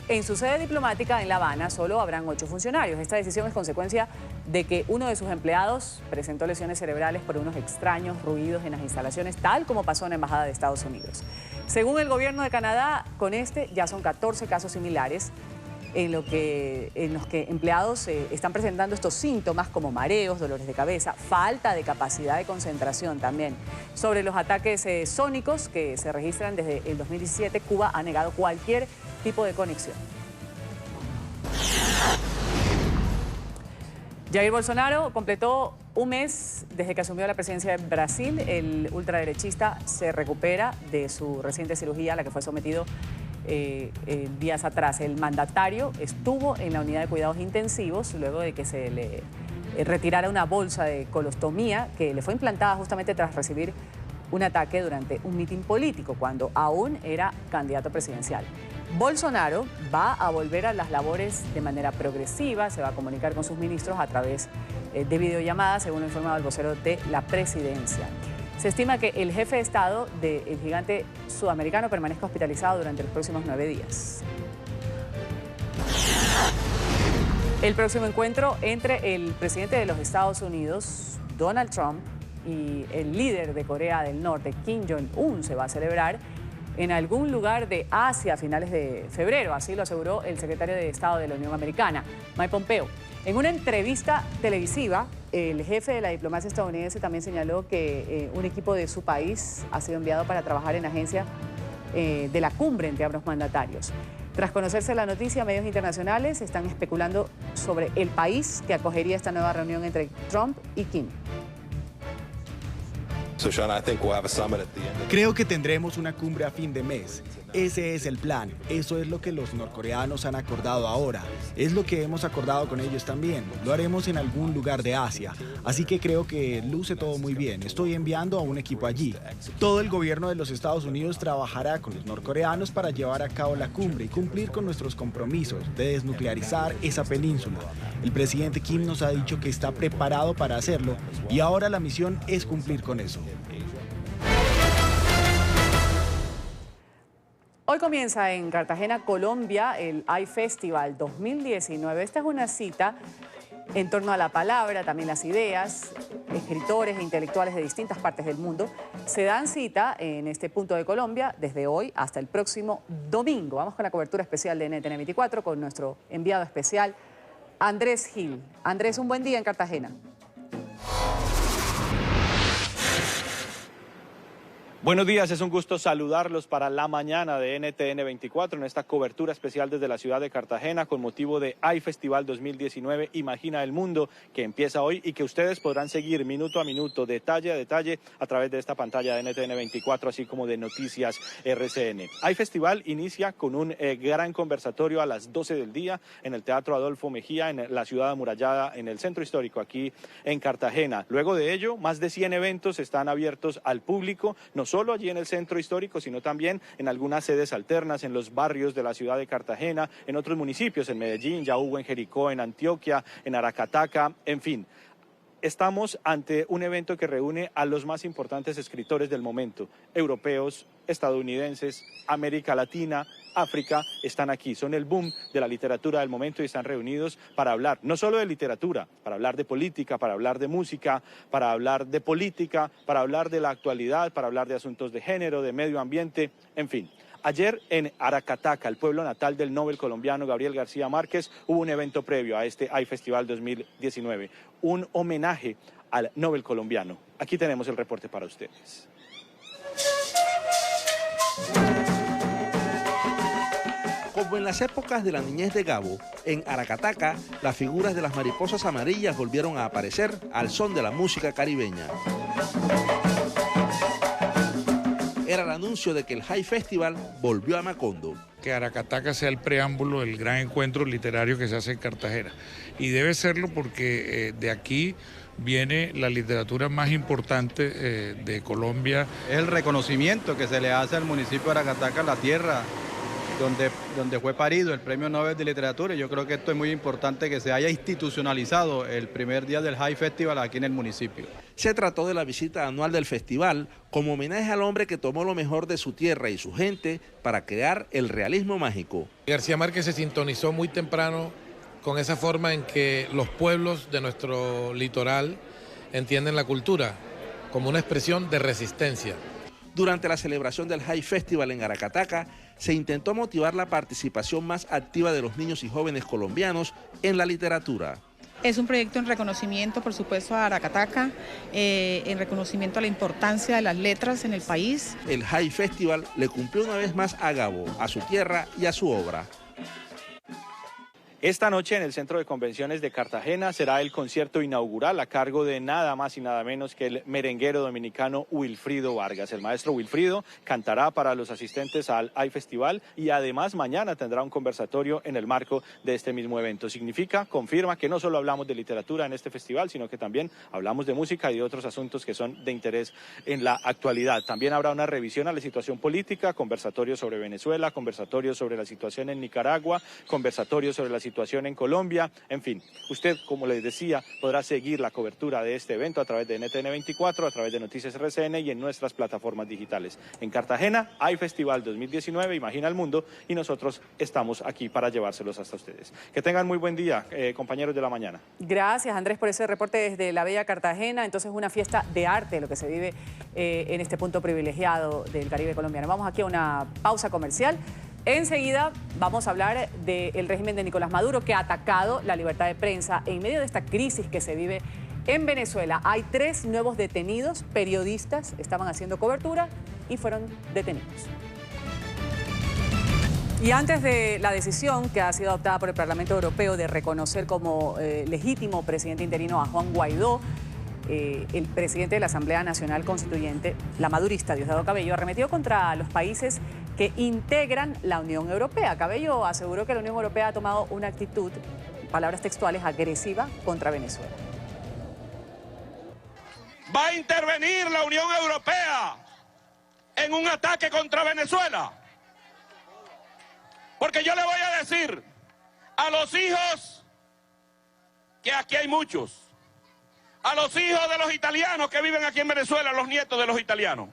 en su sede diplomática en La Habana solo habrán 8 funcionarios. Esta decisión es consecuencia de que uno de sus empleados presentó lesiones cerebrales por unos extraños ruidos en las instalaciones, tal como pasó en la Embajada de Estados Unidos. Según el gobierno de Canadá, con este ya son 14 casos similares en los que empleados están presentando estos síntomas como mareos, dolores de cabeza, falta de capacidad de concentración también. Sobre los ataques sónicos que se registran desde el 2017, Cuba ha negado cualquier tipo de conexión. Jair Bolsonaro completó un mes desde que asumió la presidencia de Brasil. El ultraderechista se recupera de su reciente cirugía a la que fue sometido días atrás. El mandatario estuvo en la unidad de cuidados intensivos luego de que se le retirara una bolsa de colostomía que le fue implantada justamente tras recibir un ataque durante un mitin político cuando aún era candidato presidencial. Bolsonaro va a volver a las labores de manera progresiva, se va a comunicar con sus ministros a través de videollamadas, según lo ha informado el vocero de la presidencia. Se estima que el jefe de Estado del gigante sudamericano permanezca hospitalizado durante los próximos 9 días. El próximo encuentro entre el presidente de los Estados Unidos, Donald Trump, y el líder de Corea del Norte, Kim Jong-un, se va a celebrar en algún lugar de Asia a finales de febrero. Así lo aseguró el secretario de Estado de la Unión Americana, Mike Pompeo. En una entrevista televisiva, el jefe de la diplomacia estadounidense también señaló que un equipo de su país ha sido enviado para trabajar en la agencia de la cumbre entre ambos mandatarios. Tras conocerse la noticia, medios internacionales están especulando sobre el país que acogería esta nueva reunión entre Trump y Kim. Creo que tendremos una cumbre a fin de mes. Ese es el plan. Eso es lo que los norcoreanos han acordado ahora. Es lo que hemos acordado con ellos también. Lo haremos en algún lugar de Asia. Así que creo que luce todo muy bien. Estoy enviando a un equipo allí. Todo el gobierno de los Estados Unidos trabajará con los norcoreanos para llevar a cabo la cumbre y cumplir con nuestros compromisos de desnuclearizar esa península. El presidente Kim nos ha dicho que está preparado para hacerlo y ahora la misión es cumplir con eso. Hoy comienza en Cartagena, Colombia, el iFestival 2019. Esta es una cita en torno a la palabra, también las ideas. Escritores e intelectuales de distintas partes del mundo se dan cita en este punto de Colombia desde hoy hasta el próximo domingo. Vamos con la cobertura especial de NTN 24 con nuestro enviado especial, Andrés Gil. Andrés, un buen día en Cartagena. Buenos días, es un gusto saludarlos para la mañana de NTN 24 en esta cobertura especial desde la ciudad de Cartagena con motivo de iFestival 2019 Imagina el Mundo, que empieza hoy y que ustedes podrán seguir minuto a minuto, detalle a detalle a través de esta pantalla de NTN 24, así como de Noticias RCN. iFestival inicia con un gran conversatorio a las 12 del día en el Teatro Adolfo Mejía, en la ciudad amurallada, en el centro histórico aquí en Cartagena. Luego de ello, más de 100 eventos están abiertos al público, no solo allí en el centro histórico, sino también en algunas sedes alternas, en los barrios de la ciudad de Cartagena, en otros municipios, en Medellín, ya hubo en Jericó, en Antioquia, en Aracataca, en fin. Estamos ante un evento que reúne a los más importantes escritores del momento, europeos, estadounidenses, América Latina, África, están aquí, son el boom de la literatura del momento y están reunidos para hablar, no solo de literatura, para hablar de política, para hablar de música, para hablar de política, para hablar de la actualidad, para hablar de asuntos de género, de medio ambiente, en fin. Ayer en Aracataca, el pueblo natal del Nobel colombiano Gabriel García Márquez, hubo un evento previo a este iFestival 2019, un homenaje al Nobel colombiano. Aquí tenemos el reporte para ustedes. Como en las épocas de la niñez de Gabo, en Aracataca, las figuras de las mariposas amarillas volvieron a aparecer al son de la música caribeña. Era el anuncio de que el iFestival volvió a Macondo. Que Aracataca sea el preámbulo del gran encuentro literario que se hace en Cartagena. Y debe serlo porque de aquí viene la literatura más importante de Colombia. Es el reconocimiento que se le hace al municipio de Aracataca, la tierra donde fue parido el Premio Nobel de Literatura. Y yo creo que esto es muy importante que se haya institucionalizado el primer día del iFestival aquí en el municipio. Se trató de la visita anual del festival como homenaje al hombre que tomó lo mejor de su tierra y su gente para crear el realismo mágico. García Márquez se sintonizó muy temprano con esa forma en que los pueblos de nuestro litoral entienden la cultura como una expresión de resistencia. Durante la celebración del High Festival en Aracataca, se intentó motivar la participación más activa de los niños y jóvenes colombianos en la literatura. Es un proyecto en reconocimiento, por supuesto, a Aracataca, en reconocimiento a la importancia de las letras en el país. El High Festival le cumplió una vez más a Gabo, a su tierra y a su obra. Esta noche en el Centro de Convenciones de Cartagena será el concierto inaugural a cargo de nada más y nada menos que el merenguero dominicano Wilfrido Vargas. El maestro Wilfrido cantará para los asistentes al High Festival y además mañana tendrá un conversatorio en el marco de este mismo evento. Confirma que no solo hablamos de literatura en este festival, sino que también hablamos de música y de otros asuntos que son de interés en la actualidad. También habrá una revisión a la situación política, conversatorios sobre Venezuela, conversatorios sobre la situación en Nicaragua, conversatorios sobre la situación en Colombia, en fin. Usted, como les decía, podrá seguir la cobertura de este evento a través de NTN 24, a través de Noticias RCN y en nuestras plataformas digitales. En Cartagena hay Festival 2019, Imagina el Mundo, y nosotros estamos aquí para llevárselos hasta ustedes. Que tengan muy buen día, compañeros de la mañana. Gracias, Andrés, por ese reporte desde la bella Cartagena. Entonces, una fiesta de arte, lo que se vive en este punto privilegiado del Caribe colombiano. Vamos aquí a una pausa comercial. Enseguida vamos a hablar del régimen de Nicolás Maduro, que ha atacado la libertad de prensa en medio de esta crisis que se vive en Venezuela. Hay 3 nuevos detenidos, periodistas, estaban haciendo cobertura y fueron detenidos. Y antes de la decisión que ha sido adoptada por el Parlamento Europeo de reconocer como legítimo presidente interino a Juan Guaidó, el presidente de la Asamblea Nacional Constituyente, la madurista Diosdado Cabello, arremetió contra los países que integran la Unión Europea. Cabello aseguró que la Unión Europea ha tomado una actitud, palabras textuales, agresiva contra Venezuela. ¿Va a intervenir la Unión Europea en un ataque contra Venezuela? Porque yo le voy a decir a los hijos, que aquí hay muchos, a los hijos de los italianos que viven aquí en Venezuela, los nietos de los italianos,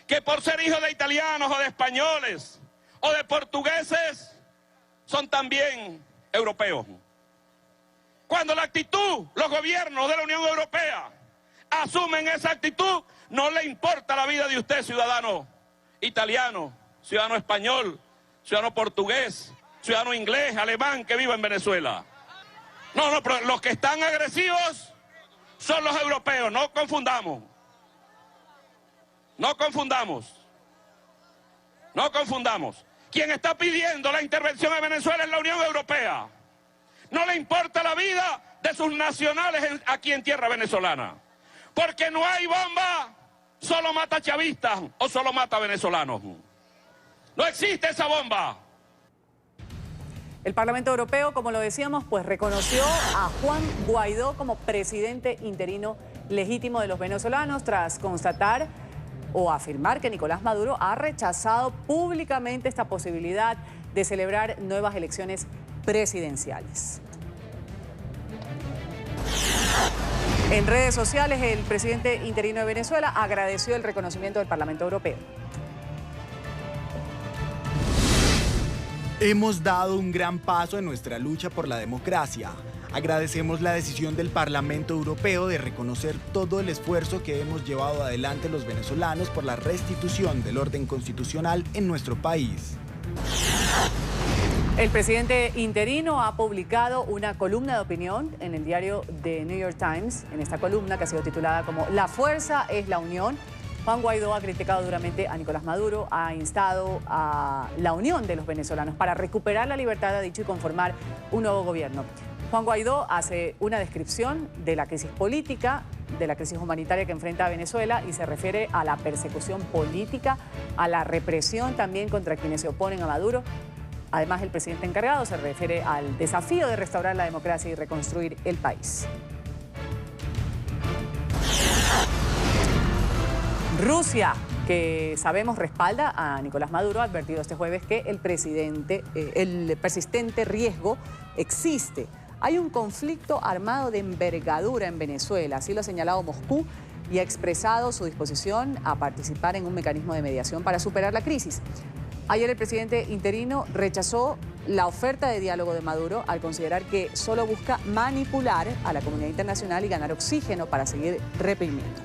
que por ser hijos de italianos o de españoles o de portugueses son también europeos. Cuando la actitud, los gobiernos de la Unión Europea asumen esa actitud, no le importa la vida de usted, ciudadano italiano, ciudadano español, ciudadano portugués, ciudadano inglés, alemán que vive en Venezuela. No, pero los que están agresivos son los europeos, no confundamos. No confundamos. No confundamos. Quien está pidiendo la intervención en Venezuela es la Unión Europea. No le importa la vida de sus nacionales aquí en tierra venezolana. Porque no hay bomba, solo mata chavistas o solo mata venezolanos. No existe esa bomba. El Parlamento Europeo, como lo decíamos, pues reconoció a Juan Guaidó como presidente interino legítimo de los venezolanos tras constatar o afirmar que Nicolás Maduro ha rechazado públicamente esta posibilidad de celebrar nuevas elecciones presidenciales. En redes sociales, el presidente interino de Venezuela agradeció el reconocimiento del Parlamento Europeo. Hemos dado un gran paso en nuestra lucha por la democracia. Agradecemos la decisión del Parlamento Europeo de reconocer todo el esfuerzo que hemos llevado adelante los venezolanos por la restitución del orden constitucional en nuestro país. El presidente interino ha publicado una columna de opinión en el diario The New York Times. En esta columna, que ha sido titulada como "La fuerza es la unión", Juan Guaidó ha criticado duramente a Nicolás Maduro, ha instado a la unión de los venezolanos para recuperar la libertad, ha dicho, y conformar un nuevo gobierno. Juan Guaidó hace una descripción de la crisis política, de la crisis humanitaria que enfrenta a Venezuela y se refiere a la persecución política, a la represión también contra quienes se oponen a Maduro. Además, el presidente encargado se refiere al desafío de restaurar la democracia y reconstruir el país. Rusia, que sabemos respalda a Nicolás Maduro, ha advertido este jueves que el persistente riesgo existe. Hay un conflicto armado de envergadura en Venezuela, así lo ha señalado Moscú, y ha expresado su disposición a participar en un mecanismo de mediación para superar la crisis. Ayer el presidente interino rechazó la oferta de diálogo de Maduro al considerar que solo busca manipular a la comunidad internacional y ganar oxígeno para seguir reprimiendo.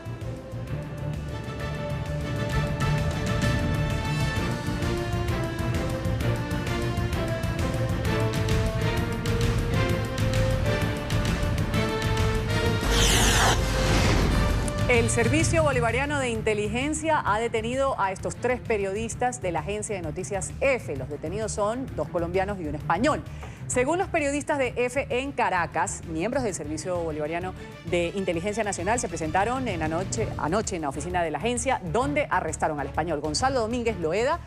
El Servicio Bolivariano de Inteligencia ha detenido a estos 3 periodistas de la agencia de noticias EFE. Los detenidos son 2 colombianos y un español. Según los periodistas de EFE en Caracas, miembros del Servicio Bolivariano de Inteligencia Nacional se presentaron anoche en la oficina de la agencia, donde arrestaron al español Gonzalo Domínguez Loeda,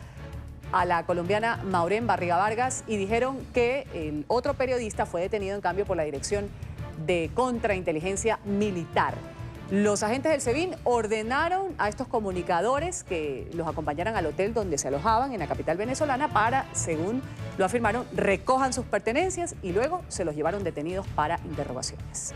a la colombiana Maureen Barriga Vargas, y dijeron que el otro periodista fue detenido en cambio por la Dirección de Contrainteligencia Militar. Los agentes del SEBIN ordenaron a estos comunicadores que los acompañaran al hotel donde se alojaban en la capital venezolana para, según lo afirmaron, recojan sus pertenencias y luego se los llevaron detenidos para interrogaciones.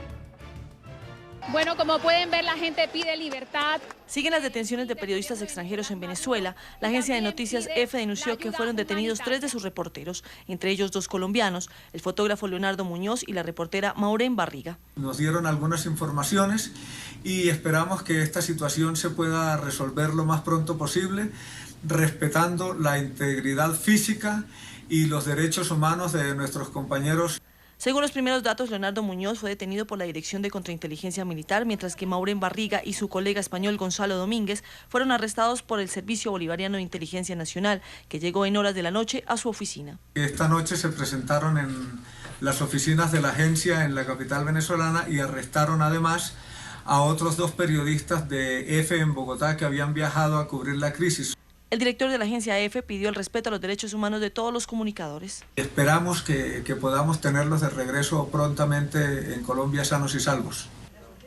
Bueno, como pueden ver, la gente pide libertad. Siguen las detenciones de periodistas extranjeros en Venezuela. La agencia de noticias EFE denunció que fueron detenidos 3 de sus reporteros, entre ellos 2 colombianos, el fotógrafo Leonardo Muñoz y la reportera Maureen Barriga. Nos dieron algunas informaciones y esperamos que esta situación se pueda resolver lo más pronto posible, respetando la integridad física y los derechos humanos de nuestros compañeros. Según los primeros datos, Leonardo Muñoz fue detenido por la Dirección de Contrainteligencia Militar, mientras que Maureen Barriga y su colega español Gonzalo Domínguez fueron arrestados por el Servicio Bolivariano de Inteligencia Nacional, que llegó en horas de la noche a su oficina. Esta noche se presentaron en las oficinas de la agencia en la capital venezolana y arrestaron además a otros 2 periodistas de EFE en Bogotá que habían viajado a cubrir la crisis. El director de la agencia EFE pidió el respeto a los derechos humanos de todos los comunicadores. Esperamos que podamos tenerlos de regreso prontamente en Colombia sanos y salvos.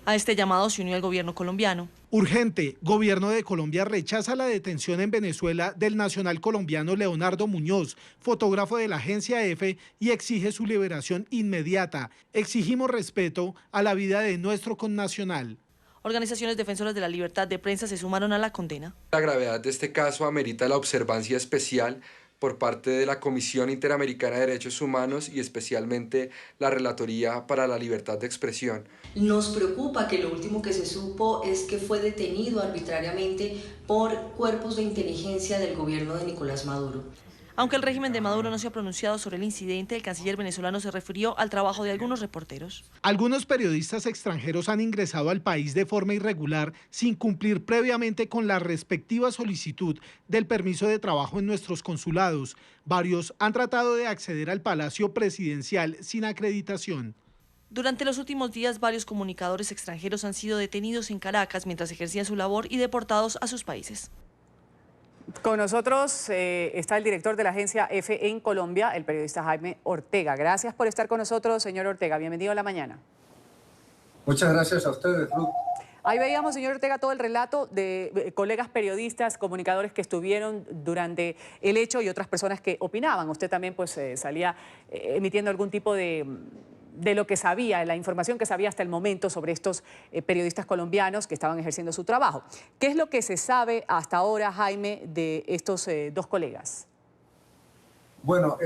A este llamado se unió el gobierno colombiano. Urgente, gobierno de Colombia rechaza la detención en Venezuela del nacional colombiano Leonardo Muñoz, fotógrafo de la agencia EFE, y exige su liberación inmediata. Exigimos respeto a la vida de nuestro connacional. Organizaciones defensoras de la libertad de prensa se sumaron a la condena. La gravedad de este caso amerita la observancia especial por parte de la Comisión Interamericana de Derechos Humanos y especialmente la Relatoría para la Libertad de Expresión. Nos preocupa que lo último que se supo es que fue detenido arbitrariamente por cuerpos de inteligencia del gobierno de Nicolás Maduro. Aunque el régimen de Maduro no se ha pronunciado sobre el incidente, el canciller venezolano se refirió al trabajo de algunos reporteros. Algunos periodistas extranjeros han ingresado al país de forma irregular sin cumplir previamente con la respectiva solicitud del permiso de trabajo en nuestros consulados. Varios han tratado de acceder al Palacio Presidencial sin acreditación. Durante los últimos días, varios comunicadores extranjeros han sido detenidos en Caracas mientras ejercían su labor y deportados a sus países. Con nosotros está el director de la agencia EFE en Colombia, el periodista Jaime Ortega. Gracias por estar con nosotros, señor Ortega. Bienvenido a La Mañana. Muchas gracias a ustedes, Ruth. Ahí veíamos, señor Ortega, todo el relato de colegas periodistas, comunicadores que estuvieron durante el hecho y otras personas que opinaban. Usted también pues salía emitiendo algún tipo de lo que sabía, la información que sabía hasta el momento sobre estos periodistas colombianos que estaban ejerciendo su trabajo. ¿Qué es lo que se sabe hasta ahora, Jaime, de estos 2 colegas? Bueno,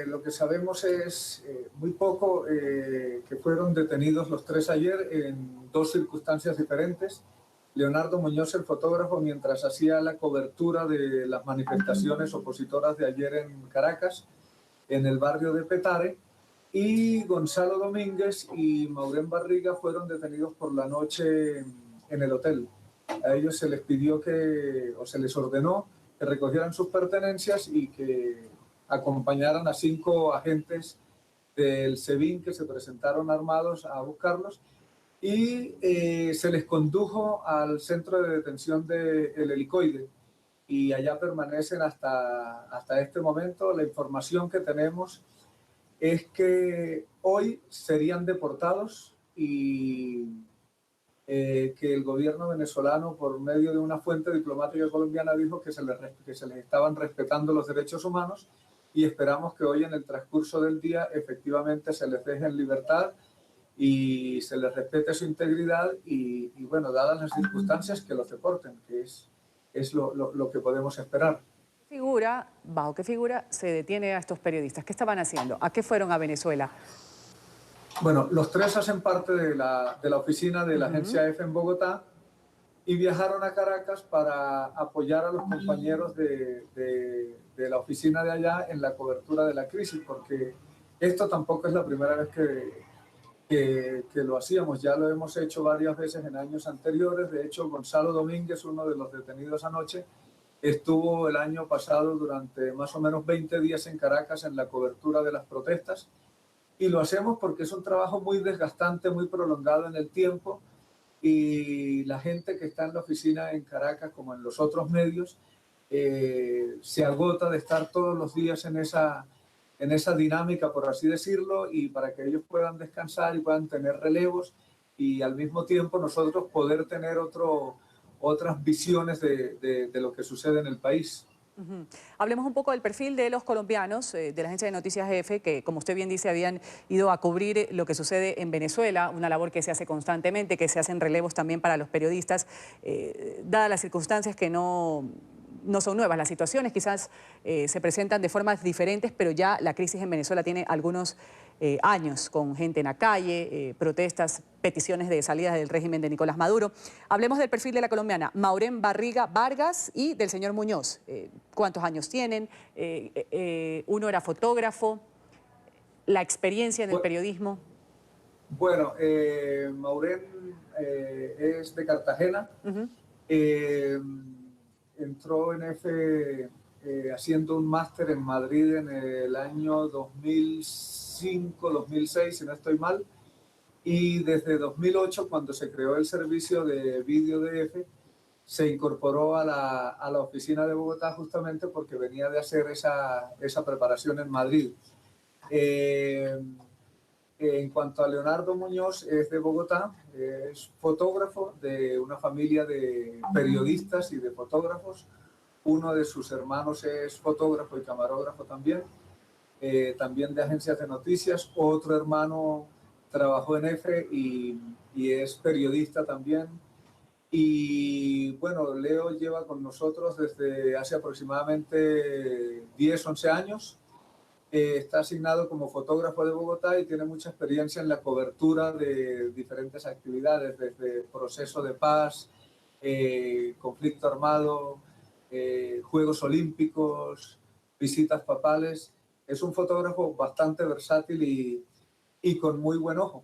lo que sabemos es muy poco, que fueron detenidos los 3 ayer en 2 circunstancias diferentes. Leonardo Muñoz, el fotógrafo, mientras hacía la cobertura de las manifestaciones opositoras de ayer en Caracas, en el barrio de Petare, y Gonzalo Domínguez y Maureen Barriga fueron detenidos por la noche en el hotel. A ellos se les pidió se les ordenó que recogieran sus pertenencias y que acompañaran a 5 agentes del SEBIN que se presentaron armados a buscarlos y se les condujo al centro de detención del Helicoide y allá permanecen hasta este momento. La información que tenemos es que hoy serían deportados y que el gobierno venezolano, por medio de una fuente diplomática colombiana, dijo que se les estaban respetando los derechos humanos y esperamos que hoy en el transcurso del día efectivamente se les deje en libertad y se les respete su integridad y bueno, dadas las circunstancias, que los deporten, que es lo que podemos esperar. ¿Bajo qué figura se detiene a estos periodistas? ¿Qué estaban haciendo? ¿A qué fueron a Venezuela? Bueno, los 3 hacen parte de la oficina de la agencia EFE en Bogotá y viajaron a Caracas para apoyar a los compañeros de la oficina de allá en la cobertura de la crisis, porque esto tampoco es la primera vez que lo hacíamos. Ya lo hemos hecho varias veces en años anteriores. De hecho, Gonzalo Domínguez, uno de los detenidos anoche, estuvo el año pasado durante más o menos 20 días en Caracas en la cobertura de las protestas. Y lo hacemos porque es un trabajo muy desgastante, muy prolongado en el tiempo, y la gente que está en la oficina en Caracas, como en los otros medios, se agota de estar todos los días en esa dinámica, por así decirlo, y para que ellos puedan descansar y puedan tener relevos, y al mismo tiempo nosotros poder tener otras visiones de lo que sucede en el país. Hablemos un poco del perfil de los colombianos de la agencia de noticias EFE, que como usted bien dice habían ido a cubrir lo que sucede en Venezuela, una labor que se hace constantemente, que se hacen relevos también para los periodistas, dadas las circunstancias que no son nuevas, las situaciones quizás se presentan de formas diferentes, pero ya la crisis en Venezuela tiene algunos años, con gente en la calle, protestas, peticiones de salida del régimen de Nicolás Maduro. Hablemos del perfil de la colombiana, Maureen Barriga Vargas, y del señor Muñoz. ¿Cuántos años tienen? Uno era fotógrafo, la experiencia en el periodismo. Bueno, Maureen es de Cartagena. Entró en EFE haciendo un máster en Madrid en el año 2005-2006, si no estoy mal, y desde 2008, cuando se creó el servicio de vídeo de EFE, se incorporó a la oficina de Bogotá justamente porque venía de hacer esa preparación en Madrid. En cuanto a Leonardo Muñoz, es de Bogotá, es fotógrafo de una familia de periodistas y de fotógrafos. Uno de sus hermanos es fotógrafo y camarógrafo también de agencias de noticias. Otro hermano trabajó en EFE y es periodista también. Y bueno, Leo lleva con nosotros desde hace aproximadamente 10, 11 años. Está asignado como fotógrafo de Bogotá y tiene mucha experiencia en la cobertura de diferentes actividades, desde proceso de paz, conflicto armado, Juegos Olímpicos, visitas papales. Es un fotógrafo bastante versátil y con muy buen ojo.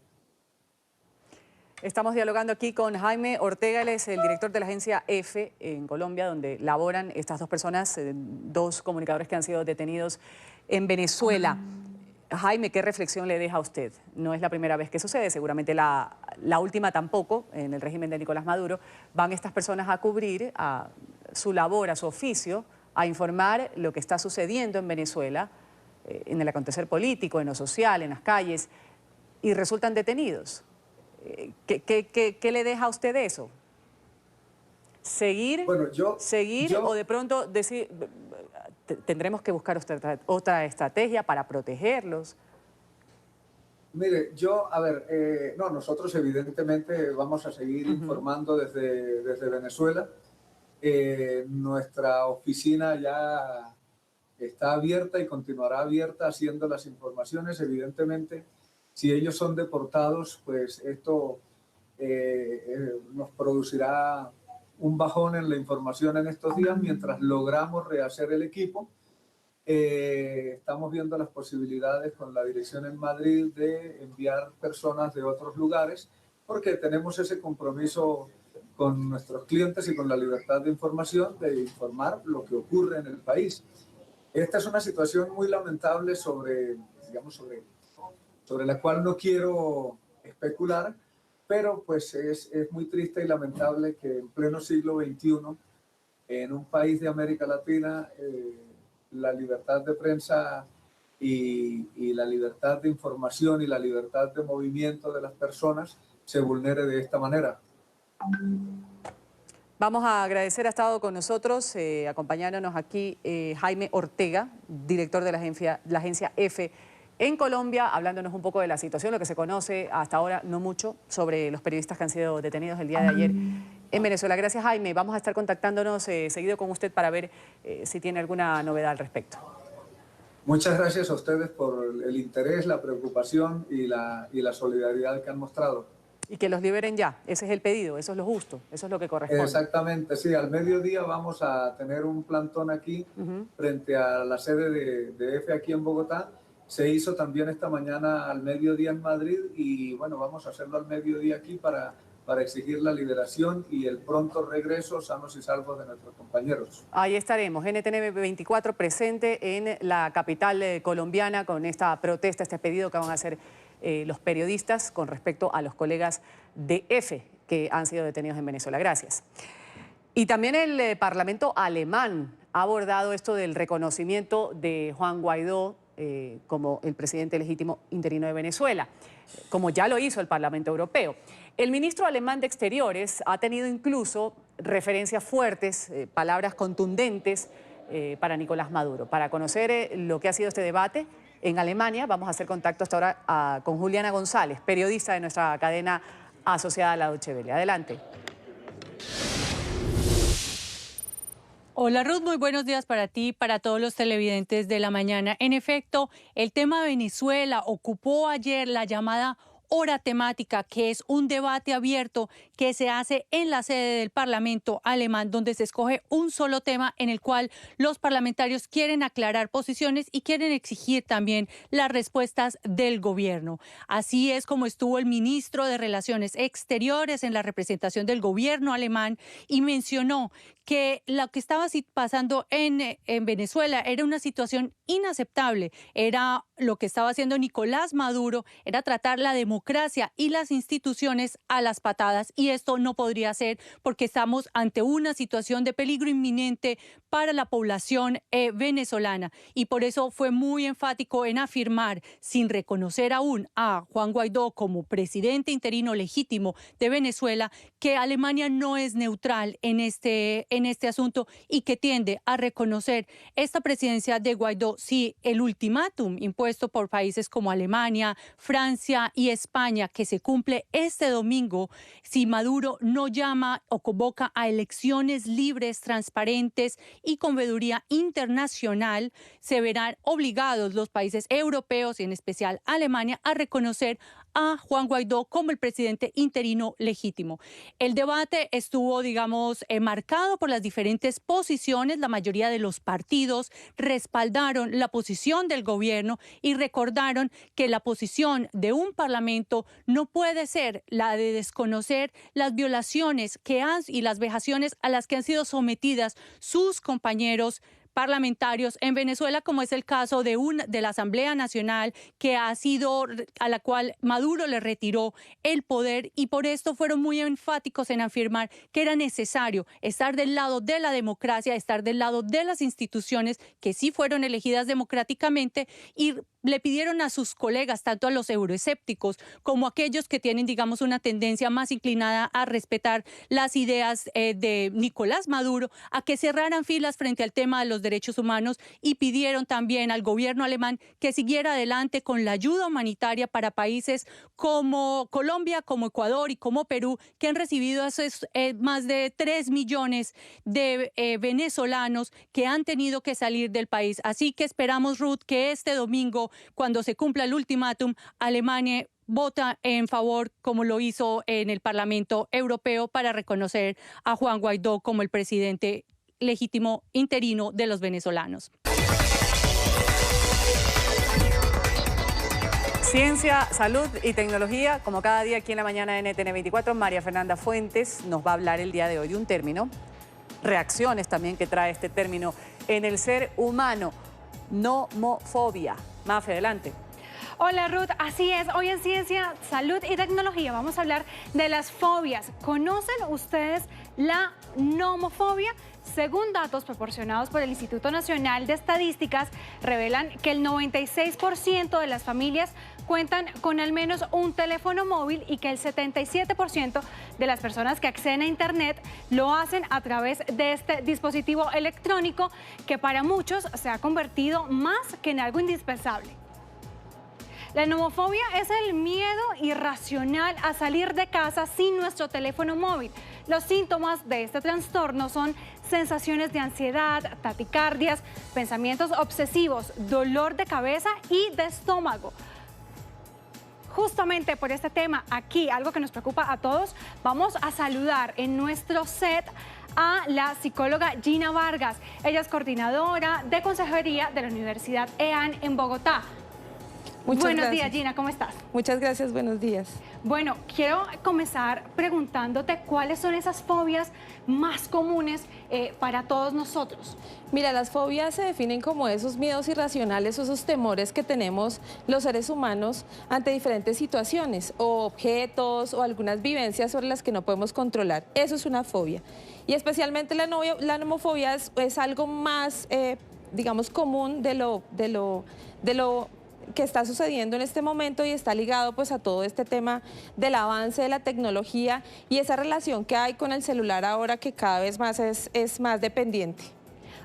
Estamos dialogando aquí con Jaime Ortega, él es el director de la agencia EFE en Colombia, donde laboran estas dos personas, dos comunicadores que han sido detenidos en Venezuela. Jaime, ¿qué reflexión le deja a usted? No es la primera vez que sucede, seguramente la última tampoco, en el régimen de Nicolás Maduro. Van estas personas a cubrir a su labor, a su oficio, a informar lo que está sucediendo en Venezuela, en el acontecer político, en lo social, en las calles, y resultan detenidos. ¿Qué le deja a usted eso? ¿Seguir? Bueno, ¿seguir o de pronto decir, tendremos que buscar otra estrategia para protegerlos? Mire, no, nosotros evidentemente vamos a seguir informando desde Venezuela. Nuestra oficina ya está abierta y continuará abierta haciendo las informaciones. Evidentemente, si ellos son deportados, pues esto nos producirá un bajón en la información en estos días mientras logramos rehacer el equipo. Estamos viendo las posibilidades con la dirección en Madrid de enviar personas de otros lugares porque tenemos ese compromiso con nuestros clientes y con la libertad de información, de informar lo que ocurre en el país. Esta es una situación muy lamentable sobre la cual no quiero especular, pero pues es muy triste y lamentable que en pleno siglo XXI, en un país de América Latina, la libertad de prensa y la libertad de información y la libertad de movimiento de las personas se vulnere de esta manera. Vamos a agradecer, ha estado con nosotros, acompañándonos aquí Jaime Ortega, director de la agencia EFE en Colombia, hablándonos un poco de la situación, lo que se conoce hasta ahora, no mucho, sobre los periodistas que han sido detenidos el día de ayer en Venezuela. Gracias, Jaime. Vamos a estar contactándonos seguido con usted para ver si tiene alguna novedad al respecto. Muchas gracias a ustedes por el interés, la preocupación y la solidaridad que han mostrado. Y que los liberen ya, ese es el pedido, eso es lo justo, eso es lo que corresponde. Exactamente, sí, al mediodía vamos a tener un plantón aquí frente a la sede de EFE aquí en Bogotá Se hizo también esta mañana al mediodía en Madrid y bueno, vamos a hacerlo al mediodía aquí para exigir la liberación y el pronto regreso sanos y salvos de nuestros compañeros. Ahí estaremos, NTN 24 presente en la capital colombiana con esta protesta, este pedido que van a hacer los periodistas con respecto a los colegas de EFE que han sido detenidos en Venezuela. Gracias. Y también el Parlamento alemán ha abordado esto del reconocimiento de Juan Guaidó como el presidente legítimo interino de Venezuela, como ya lo hizo el Parlamento Europeo. El ministro alemán de Exteriores ha tenido incluso referencias fuertes, palabras contundentes para Nicolás Maduro. Para conocer lo que ha sido este debate en Alemania, vamos a hacer contacto hasta ahora con Juliana González, periodista de nuestra cadena asociada a la Deutsche Welle. Adelante. Hola Ruth, muy buenos días para ti y para todos los televidentes de la mañana. En efecto, el tema de Venezuela ocupó ayer la llamada hora temática, que es un debate abierto que se hace en la sede del Parlamento alemán, donde se escoge un solo tema en el cual los parlamentarios quieren aclarar posiciones y quieren exigir también las respuestas del gobierno. Así es como estuvo el ministro de Relaciones Exteriores en la representación del gobierno alemán y mencionó que lo que estaba pasando en Venezuela era una situación inaceptable. Era lo que estaba haciendo Nicolás Maduro, era tratar la democracia y las instituciones a las patadas, y esto no podría ser porque estamos ante una situación de peligro inminente para la población venezolana, y por eso fue muy enfático en afirmar, sin reconocer aún a Juan Guaidó como presidente interino legítimo de Venezuela, que Alemania no es neutral en este asunto y que tiende a reconocer esta presidencia de Guaidó si el ultimátum impuesto por países como Alemania, Francia y España, que se cumple este domingo, si Maduro no llama o convoca a elecciones libres, transparentes y con veeduría internacional, se verán obligados los países europeos y en especial Alemania a reconocer a Juan Guaidó como el presidente interino legítimo. El debate estuvo, marcado por las diferentes posiciones. La mayoría de los partidos respaldaron la posición del gobierno y recordaron que la posición de un parlamento no puede ser la de desconocer las violaciones y las vejaciones a las que han sido sometidas sus compañeros parlamentarios en Venezuela, como es el caso de la Asamblea Nacional, a la cual Maduro le retiró el poder, y por esto fueron muy enfáticos en afirmar que era necesario estar del lado de la democracia, estar del lado de las instituciones que sí fueron elegidas democráticamente, y le pidieron a sus colegas, tanto a los euroescépticos como a aquellos que tienen, una tendencia más inclinada a respetar las ideas de Nicolás Maduro, a que cerraran filas frente al tema de los derechos humanos, y pidieron también al gobierno alemán que siguiera adelante con la ayuda humanitaria para países como Colombia, como Ecuador y como Perú, que han recibido más de 3 millones de venezolanos que han tenido que salir del país. Así que esperamos, Ruth, que este domingo, cuando se cumpla el ultimátum, Alemania vota en favor, como lo hizo en el Parlamento Europeo, para reconocer a Juan Guaidó como el presidente legítimo interino de los venezolanos. Ciencia, salud y tecnología, como cada día aquí en la mañana de NTN 24, María Fernanda Fuentes nos va a hablar el día de hoy de un término, reacciones también que trae este término en el ser humano, nomofobia. Mafe, adelante. Hola Ruth, así es, hoy en Ciencia, Salud y Tecnología vamos a hablar de las fobias. ¿Conocen ustedes la nomofobia? Según datos proporcionados por el Instituto Nacional de Estadísticas, revelan que el 96% de las familias cuentan con al menos un teléfono móvil y que el 77% de las personas que acceden a Internet lo hacen a través de este dispositivo electrónico que para muchos se ha convertido más que en algo indispensable. La nomofobia es el miedo irracional a salir de casa sin nuestro teléfono móvil. Los síntomas de este trastorno son sensaciones de ansiedad, taquicardias, pensamientos obsesivos, dolor de cabeza y de estómago. Justamente por este tema, aquí, algo que nos preocupa a todos, vamos a saludar en nuestro set a la psicóloga Gina Vargas. Ella es coordinadora de consejería de la Universidad EAN en Bogotá. Buenos días, Gina, ¿cómo estás? Muchas gracias, buenos días. Bueno, quiero comenzar preguntándote cuáles son esas fobias más comunes para todos nosotros. Mira, las fobias se definen como esos miedos irracionales o esos temores que tenemos los seres humanos ante diferentes situaciones o objetos o algunas vivencias sobre las que no podemos controlar. Eso es una fobia. Y especialmente la nomofobia es algo más, digamos, común de lo que está sucediendo en este momento y está ligado pues a todo este tema del avance de la tecnología y esa relación que hay con el celular ahora que cada vez más es más dependiente.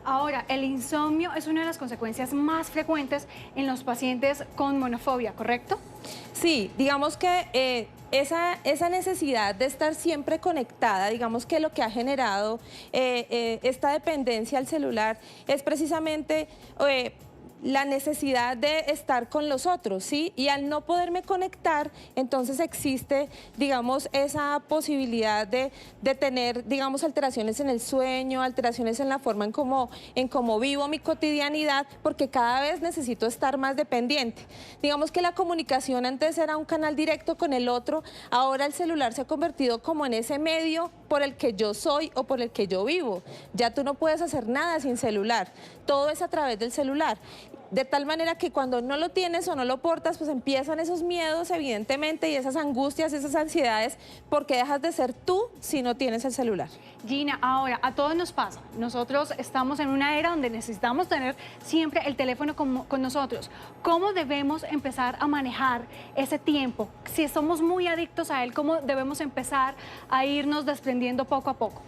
Ahora, el insomnio es una de las consecuencias más frecuentes en los pacientes con monofobia, ¿correcto? Sí, digamos que esa necesidad de estar siempre conectada, digamos que lo que ha generado esta dependencia al celular es precisamente la necesidad de estar con los otros, ¿sí? Y al no poderme conectar, entonces existe, digamos, esa posibilidad de tener, digamos, alteraciones en el sueño, alteraciones en la forma en cómo vivo mi cotidianidad, porque cada vez necesito estar más dependiente. Digamos que la comunicación antes era un canal directo con el otro, ahora el celular se ha convertido como en ese medio por el que yo soy o por el que yo vivo. Ya tú no puedes hacer nada sin celular, todo es a través del celular. De tal manera que cuando no lo tienes o no lo portas, pues empiezan esos miedos, evidentemente, y esas angustias, esas ansiedades, porque dejas de ser tú si no tienes el celular. Gina, ahora, a todos nos pasa. Nosotros estamos en una era donde necesitamos tener siempre el teléfono con nosotros. ¿Cómo debemos empezar a manejar ese tiempo? Si somos muy adictos a él, ¿cómo debemos empezar a irnos desprendiendo poco a poco?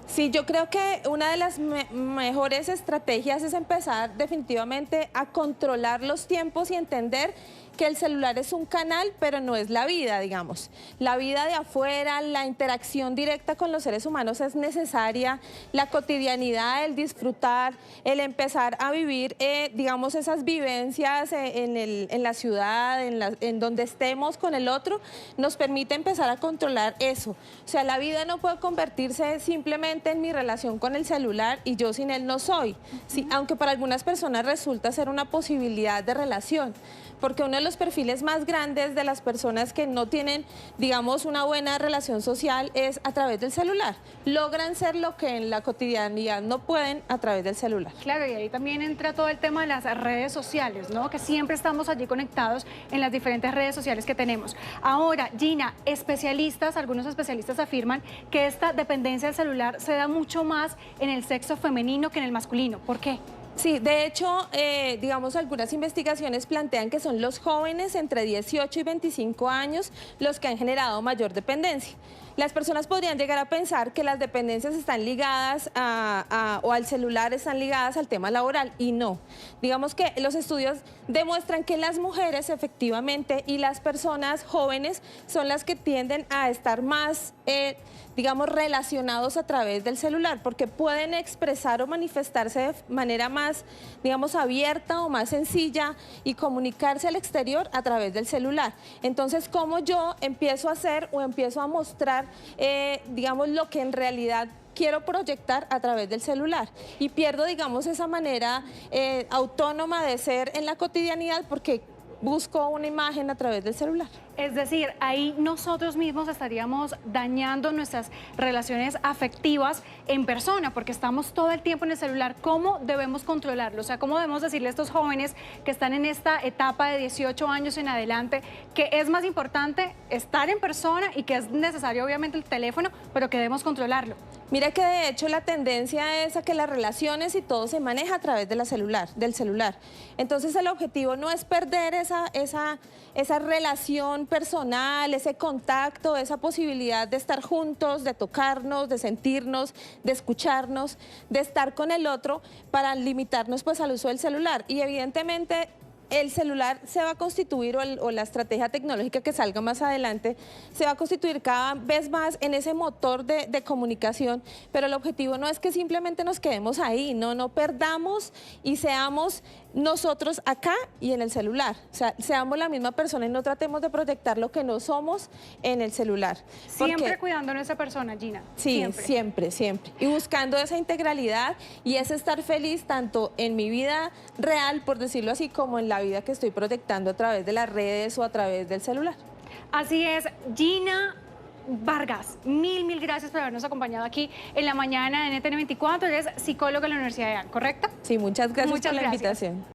Sí, yo creo que una de las mejores estrategias es empezar definitivamente a controlar los tiempos y entender que el celular es un canal, pero no es la vida, digamos. La vida de afuera, la interacción directa con los seres humanos es necesaria, la cotidianidad, el disfrutar, el empezar a vivir, digamos, esas vivencias en la ciudad, en donde estemos con el otro, nos permite empezar a controlar eso. O sea, la vida no puede convertirse simplemente en mi relación con el celular y yo sin él no soy, sí, aunque para algunas personas resulta ser una posibilidad de relación. Porque uno de los perfiles más grandes de las personas que no tienen, digamos, una buena relación social es a través del celular. Logran ser lo que en la cotidianidad no pueden a través del celular. Claro, y ahí también entra todo el tema de las redes sociales, ¿no? Que siempre estamos allí conectados en las diferentes redes sociales que tenemos. Ahora, Gina, algunos especialistas afirman que esta dependencia del celular se da mucho más en el sexo femenino que en el masculino. ¿Por qué? Sí, de hecho, digamos, algunas investigaciones plantean que son los jóvenes entre 18 y 25 años los que han generado mayor dependencia. Las personas podrían llegar a pensar que las dependencias están ligadas o al celular están ligadas al tema laboral y no. Digamos que los estudios demuestran que las mujeres efectivamente y las personas jóvenes son las que tienden a estar más, digamos, relacionados a través del celular porque pueden expresar o manifestarse de manera más, digamos, abierta o más sencilla y comunicarse al exterior a través del celular. Entonces, ¿cómo yo empiezo a hacer o empiezo a mostrar digamos, lo que en realidad quiero proyectar a través del celular? Y pierdo, digamos, esa manera autónoma de ser en la cotidianidad porque busco una imagen a través del celular. Es decir, ahí nosotros mismos estaríamos dañando nuestras relaciones afectivas en persona, porque estamos todo el tiempo en el celular. ¿Cómo debemos controlarlo? O sea, ¿cómo debemos decirle a estos jóvenes que están en esta etapa de 18 años en adelante que es más importante estar en persona y que es necesario obviamente el teléfono, pero que debemos controlarlo? Mira que de hecho la tendencia es a que las relaciones y todo se maneja a través de del celular. Entonces el objetivo no es perder esa relación personal, ese contacto, esa posibilidad de estar juntos, de tocarnos, de sentirnos, de escucharnos, de estar con el otro para limitarnos pues al uso del celular. Y evidentemente el celular se va a constituir, o la estrategia tecnológica que salga más adelante, se va a constituir cada vez más en ese motor de comunicación, pero el objetivo no es que simplemente nos quedemos ahí, no perdamos y seamos nosotros acá y en el celular. O sea, seamos la misma persona y no tratemos de proyectar lo que no somos en el celular. Siempre cuidando a nuestra persona, Gina. Sí, siempre. Y buscando esa integralidad y ese estar feliz tanto en mi vida real, por decirlo así, como en la la vida que estoy proyectando a través de las redes o a través del celular. Así es, Gina Vargas, mil gracias por habernos acompañado aquí en la mañana de NTN 24. Eres psicóloga en la Universidad de Al, ¿correcto? Sí, muchas gracias por la invitación.